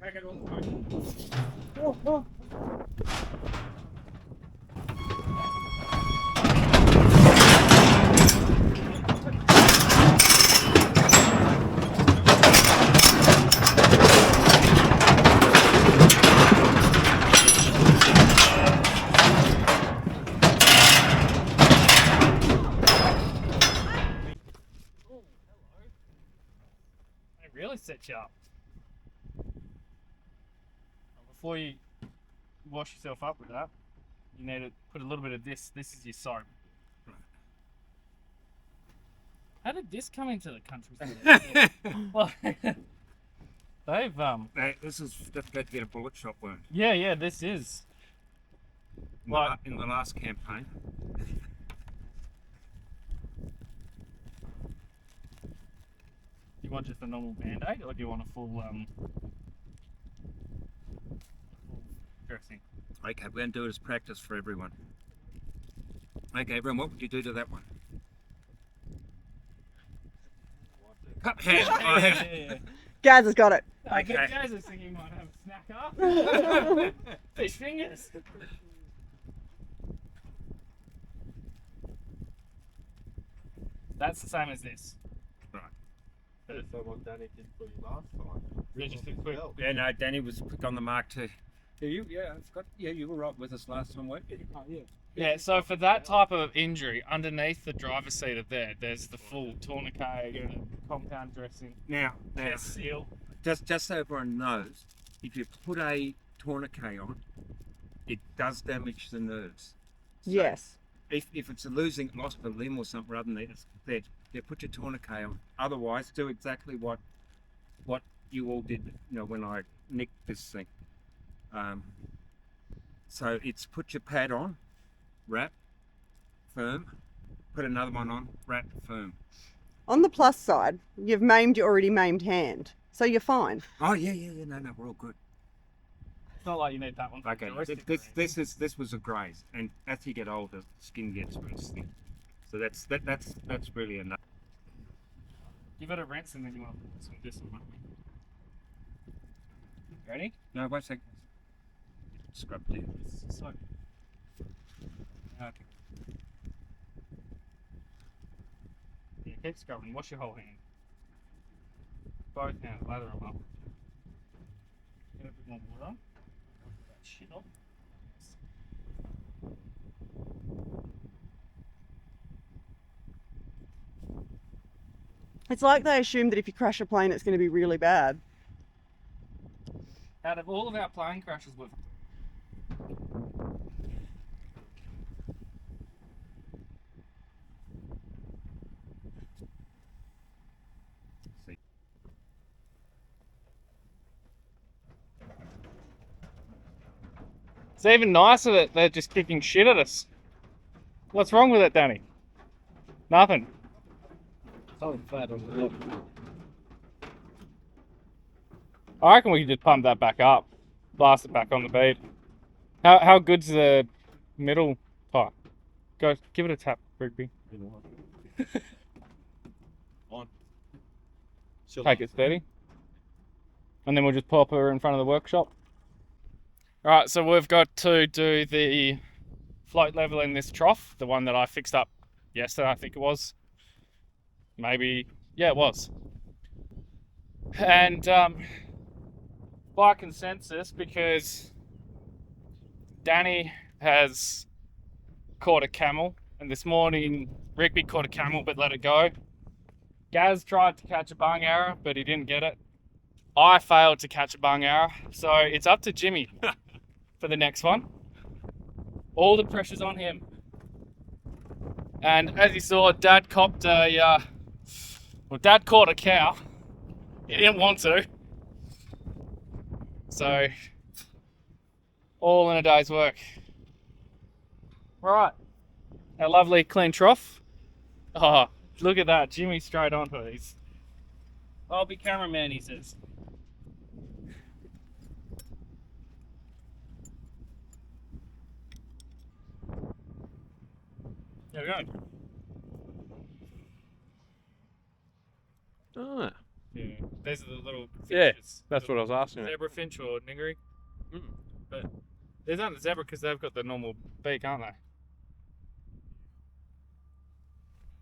Speaker 7: Pack it all the way.
Speaker 2: It really sets you up. Before you wash yourself up with that, you need to put a little bit of this. This is your soap. How did this come into the country? Well, they've
Speaker 7: Hey, this is just got to get a bullet shot wound.
Speaker 2: yeah, this is.
Speaker 7: In the last campaign.
Speaker 2: Do you want just a normal band-aid or do you want a full dressing?
Speaker 7: Okay, we're going to do it as practice for everyone. Okay, everyone, what would you do to that one?
Speaker 2: Yeah.
Speaker 4: Gaz has got it.
Speaker 2: I
Speaker 7: Okay.
Speaker 2: think Jazz is thinking he might have a snack up. Fish fingers. That's the same as this.
Speaker 7: Right.
Speaker 2: But
Speaker 6: what Danny did for you last time.
Speaker 2: they're just a quick.
Speaker 7: Yeah, no, Danny was quick on the mark too. Yeah, you were right with us last time, weren't you?
Speaker 6: Oh, yeah.
Speaker 2: Yeah, so for that type of injury, underneath the driver's seat of there's the full tourniquet, the compound dressing,
Speaker 7: Now,
Speaker 2: seal.
Speaker 7: just so everyone knows, if you put a tourniquet on, it does damage the nerves.
Speaker 4: Yes.
Speaker 7: If it's a loss of a limb or something rather than that, you put your tourniquet on. Otherwise, do exactly what you all did, when I nicked this thing. So it's put your pad on, wrap, firm, put another one on, wrap, firm.
Speaker 4: On the plus side, you've maimed your already maimed hand, so you're fine.
Speaker 7: Oh yeah. No, we're all good.
Speaker 2: It's not like you need that one.
Speaker 7: Okay, this was a graze, and as you get older, skin gets really thick. So that's really enough.
Speaker 2: Give it a rinse and then you want to put some of this on. Ready?
Speaker 7: No, wait a second. Scrub it.
Speaker 2: So, okay. Yeah, keep scrubbing. Wash your whole hand. Both hands. Lather them up. Get a bit more water. Wash that shit off.
Speaker 4: It's like they assume that if you crash a plane, it's going to be really bad.
Speaker 2: Out of all of our plane crashes, we've It's even nicer that they're just kicking shit at us. What's wrong with it, Danny? Nothing.
Speaker 3: Something flat on the lip.
Speaker 2: I reckon we can just pump that back up. Blast it back on the bead. How good's the middle pipe? Go, give it a tap, Rigby.
Speaker 1: On.
Speaker 2: Take it steady. And then we'll just pop her in front of the workshop. Alright, so we've got to do the float level in this trough, the one that I fixed up yesterday, I think it was. Maybe, yeah, it was. And by consensus, because Danny has caught a camel, and this morning Rigby caught a camel but let it go. Gaz tried to catch a bung arrow, but he didn't get it. I failed to catch a bung arrow, so it's up to Jimmy for the next one. All the pressure's on him. And as you saw, Dad copped Dad caught a cow. He didn't want to. So, all in a day's work. Right, our lovely clean trough. Oh, look at that, Jimmy straight onto it. I'll be cameraman, he says. There we go.
Speaker 1: Ah,
Speaker 2: Yeah, these are the little
Speaker 1: Yeah,
Speaker 2: finches.
Speaker 1: that's what I was asking.
Speaker 2: Zebra finch or niggery.
Speaker 1: Mm.
Speaker 2: But these aren't the zebra because they've got the normal beak, aren't they?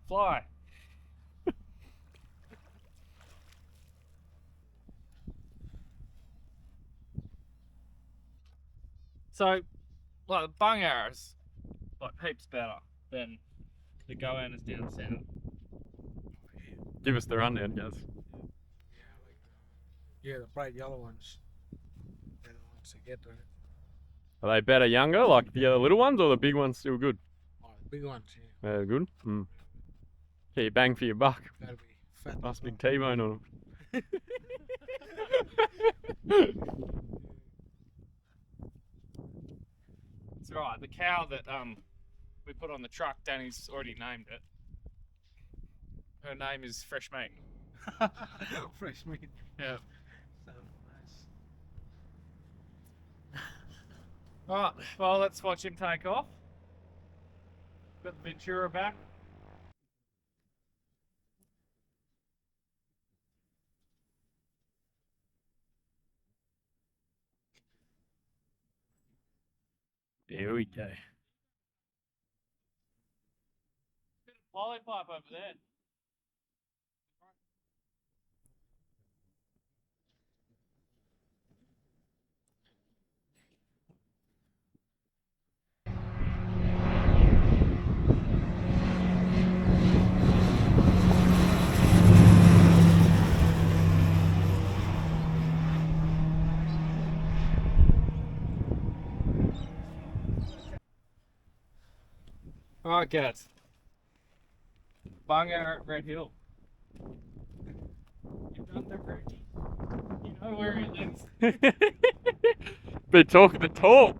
Speaker 2: Fly. So, like the bung arrows, like heaps better than the goannas down the centre.
Speaker 1: Give us the rundown, guys.
Speaker 3: Yeah, the bright yellow ones. They're the ones that get there.
Speaker 1: Are they better younger, like the little ones, or the big ones still good?
Speaker 3: Oh, the big ones, yeah.
Speaker 1: They're good? Mm. Get your bang for your buck.
Speaker 3: Gotta be fat.
Speaker 1: Nice big T-bone on them.
Speaker 2: It's alright, the cow that we put on the truck, Danny's already named it. Her name is Fresh Meat.
Speaker 3: Fresh meat.
Speaker 2: Yeah.
Speaker 3: Sounds nice.
Speaker 2: Alright, well let's watch him take off. Got the Ventura back.
Speaker 1: There we go.
Speaker 2: Bit of polypipe over there. Alright guys, bung arrow at Red Hill. You've done the Riby. You know where he lives.
Speaker 1: But talk the talk.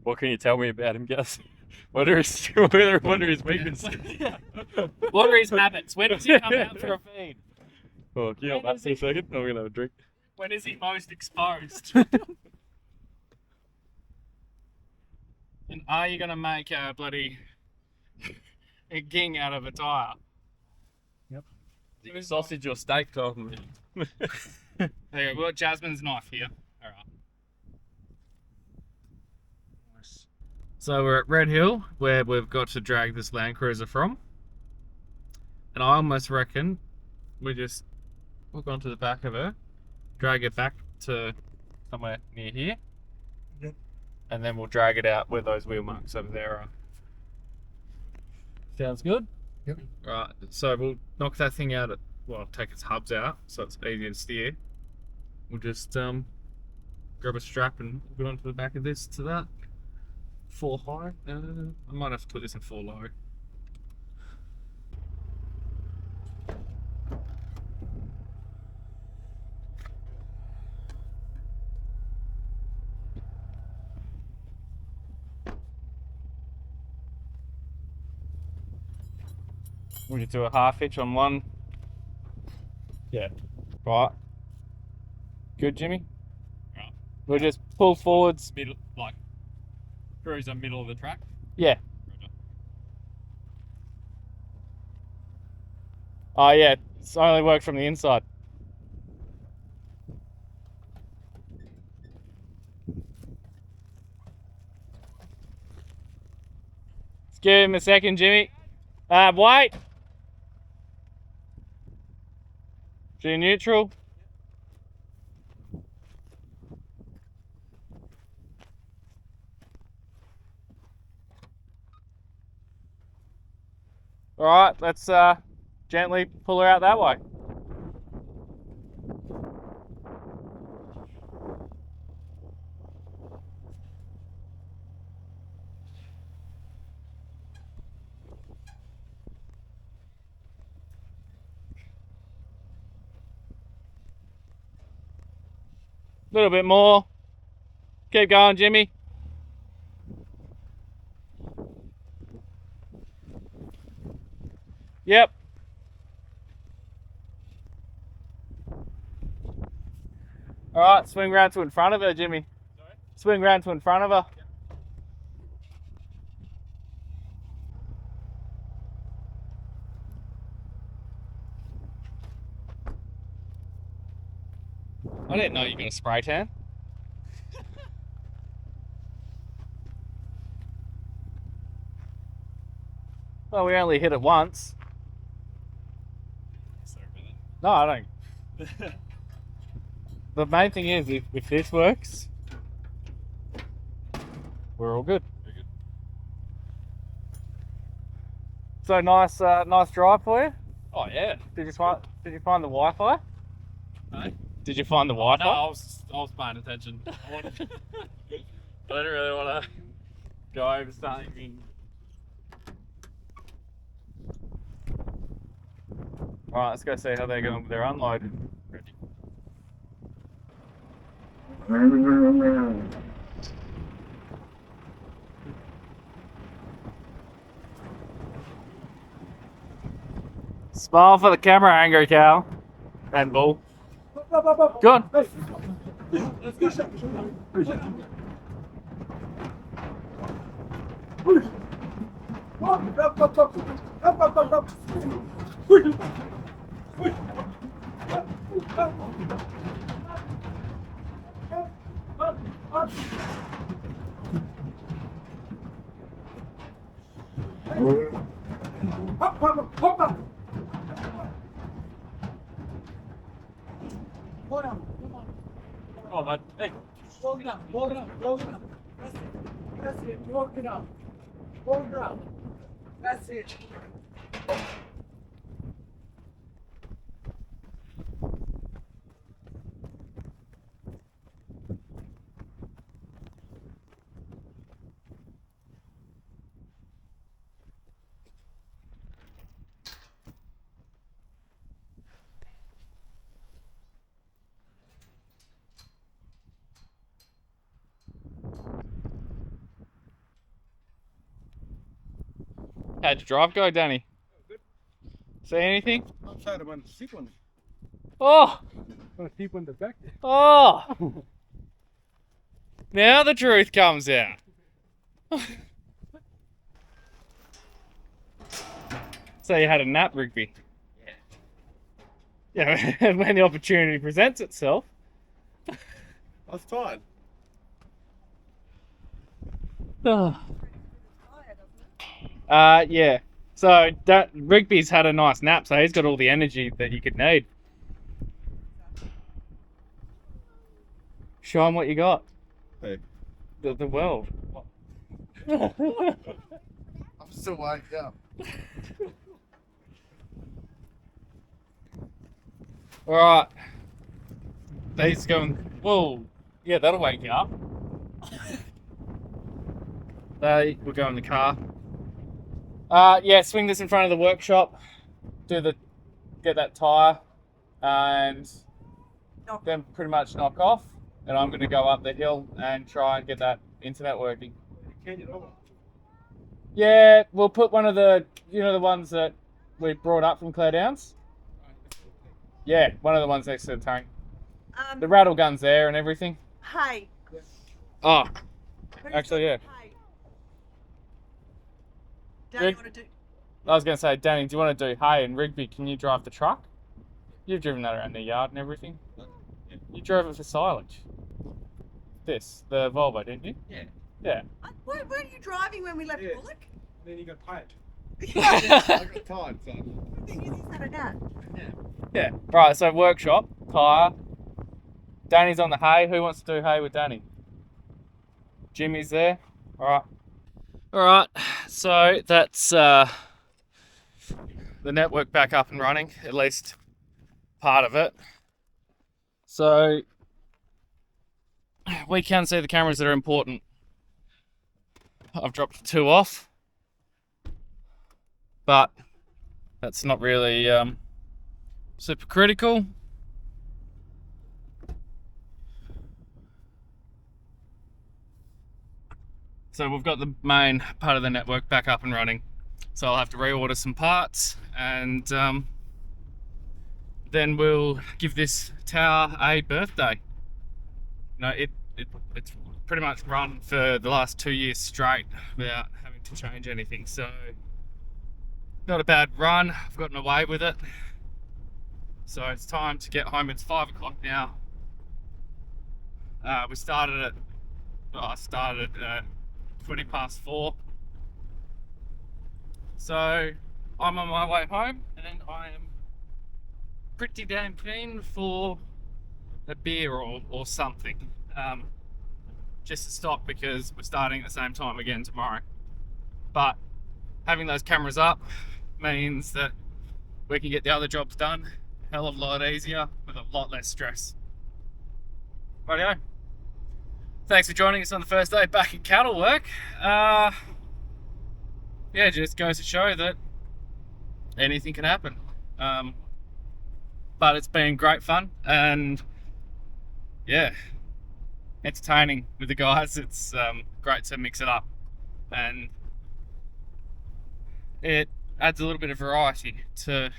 Speaker 1: What can you tell me about him, Gus? What are his weaknesses?
Speaker 2: What are his habits? When does he come out for a feed?
Speaker 1: Oh, can you hold that for a second? I'm gonna have a drink.
Speaker 2: When is he most exposed? And are you gonna make a bloody a ging out of a tire?
Speaker 1: Sausage or steak, Tom?
Speaker 2: There you go. We've got Jasmine's knife here. All right. So we're at Red Hill, where we've got to drag this Land Cruiser from. And I almost reckon we just hook onto the back of her, drag it back to somewhere near here.
Speaker 3: Yep.
Speaker 2: And then we'll drag it out where those wheel marks over there are. Sounds good?
Speaker 3: Yep.
Speaker 2: Right, so we'll knock that thing out, well, take its hubs out so it's easier to steer. We'll just grab a strap and put it onto the back of this to that. 4 high. I might have to put this in 4 low. We'll just do a half hitch on one.
Speaker 1: Yeah.
Speaker 2: Right. Good, Jimmy? Right. We'll just pull forwards.
Speaker 1: Middle, like cruiser middle of the track.
Speaker 2: Yeah.
Speaker 1: Roger.
Speaker 2: Oh yeah, it's only worked from the inside. Let's give him a second, Jimmy. Wait. G neutral. All right, let's gently pull her out that way. A little bit more. Keep going, Jimmy. Yep. All right, swing round to in front of her, Jimmy.
Speaker 1: Sorry?
Speaker 2: Swing round to in front of her.
Speaker 1: Yep.
Speaker 2: I didn't know you got a spray tan. Well, we only hit it once.
Speaker 1: Sorry about
Speaker 2: No, I don't.
Speaker 1: that.
Speaker 2: The main thing is, if this works, we're all good.
Speaker 1: Very good.
Speaker 2: So nice, nice drive for you.
Speaker 1: Oh yeah.
Speaker 2: Did you find the Wi-Fi?
Speaker 1: No?
Speaker 2: Did you find the Wi-Fi?
Speaker 1: No, I was paying attention. I didn't really want to go over something. And...
Speaker 2: All right, let's go see how they're going with their unload. Smile for the camera, angry cow. And bull. Go on.
Speaker 1: Come on, bud. Hey.
Speaker 3: Walk it up. That's it. Walk it up. That's it.
Speaker 2: How'd your drive go, Danny? See anything?
Speaker 6: I'm sorry, I want to sit on it.
Speaker 2: Oh!
Speaker 6: I want to sleep on the back there.
Speaker 2: Oh! Now the truth comes out. So you had a nap, Rigby? Yeah. Yeah, when the opportunity presents itself.
Speaker 6: I was tired.
Speaker 2: Yeah. So Rigby's had a nice nap, so he's got all the energy that you could need. Show him what you got.
Speaker 6: Hey.
Speaker 2: The world.
Speaker 6: I'm still waking up.
Speaker 2: All right. He's going. Whoa. Yeah, that'll wake you up. We'll go in the car. Yeah, swing this in front of the workshop. Get that tyre, and then pretty much knock off. And I'm going to go up the hill and try and get that internet working. Yeah, we'll put one of the, the ones that we brought up from Clare Downs. Yeah, one of the ones next to the tank. The rattle gun's there and everything.
Speaker 4: Hey.
Speaker 2: Oh, actually, yeah.
Speaker 4: Hey. Danny,
Speaker 2: Rig-
Speaker 4: want to do?
Speaker 2: I was going to say, Danny, do you want to do hay, and Rigby, can you drive the truck? You've driven that around the yard and everything. You drove it for silage. The Volvo, didn't you?
Speaker 6: Yeah.
Speaker 2: Yeah.
Speaker 4: Weren't you driving when we left
Speaker 6: Yeah.
Speaker 4: Bullock?
Speaker 6: Then you got tired.
Speaker 2: Yeah.
Speaker 6: I got tired, so.
Speaker 4: The thing is, he's had a nap.
Speaker 2: Yeah. Right, so workshop, tyre. Danny's on the hay. Who wants to do hay with Danny? Jimmy's there. Alright. Alright, so that's the network back up and running, at least part of it. So we can see the cameras that are important. I've dropped 2 off, but that's not really super critical. So we've got the main part of the network back up and running. So I'll have to reorder some parts, and then we'll give this tower a birthday. It's pretty much run for the last 2 years straight without having to change anything. So not a bad run. I've gotten away with it. So it's time to get home. It's 5 o'clock now. I started at 20 past 4. So I'm on my way home, and I am pretty damn keen for a beer or something. Just to stop, because we're starting at the same time again tomorrow. But having those cameras up means that we can get the other jobs done a hell of a lot easier with a lot less stress. Rightio. Thanks for joining us on the first day back at cattle work. Yeah, just goes to show that anything can happen. But it's been great fun, and yeah, entertaining with the guys. It's great to mix it up, and it adds a little bit of variety to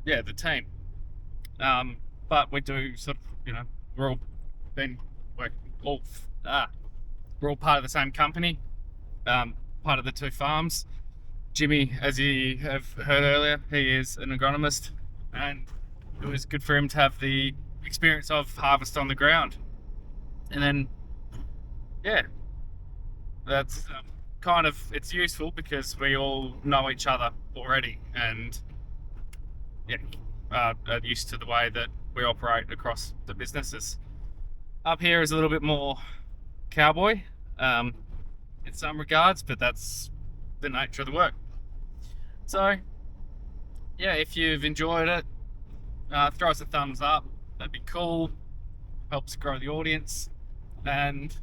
Speaker 2: the team. But we do sort of, we're all part of the same company, part of the 2 farms. Jimmy, as you have heard earlier, he is an agronomist, and it was good for him to have the experience of harvest on the ground. And then, yeah, that's it's useful because we all know each other already, and are used to the way that we operate across the businesses. Up here is a little bit more cowboy in some regards, but that's the nature of the work. So yeah, if you've enjoyed it, throw us a thumbs up. That'd be cool. Helps grow the audience, and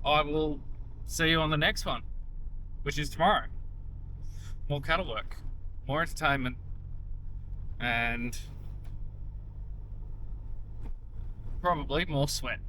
Speaker 2: I will see you on the next one, which is tomorrow. More cattle work, more entertainment, and probably more sweat.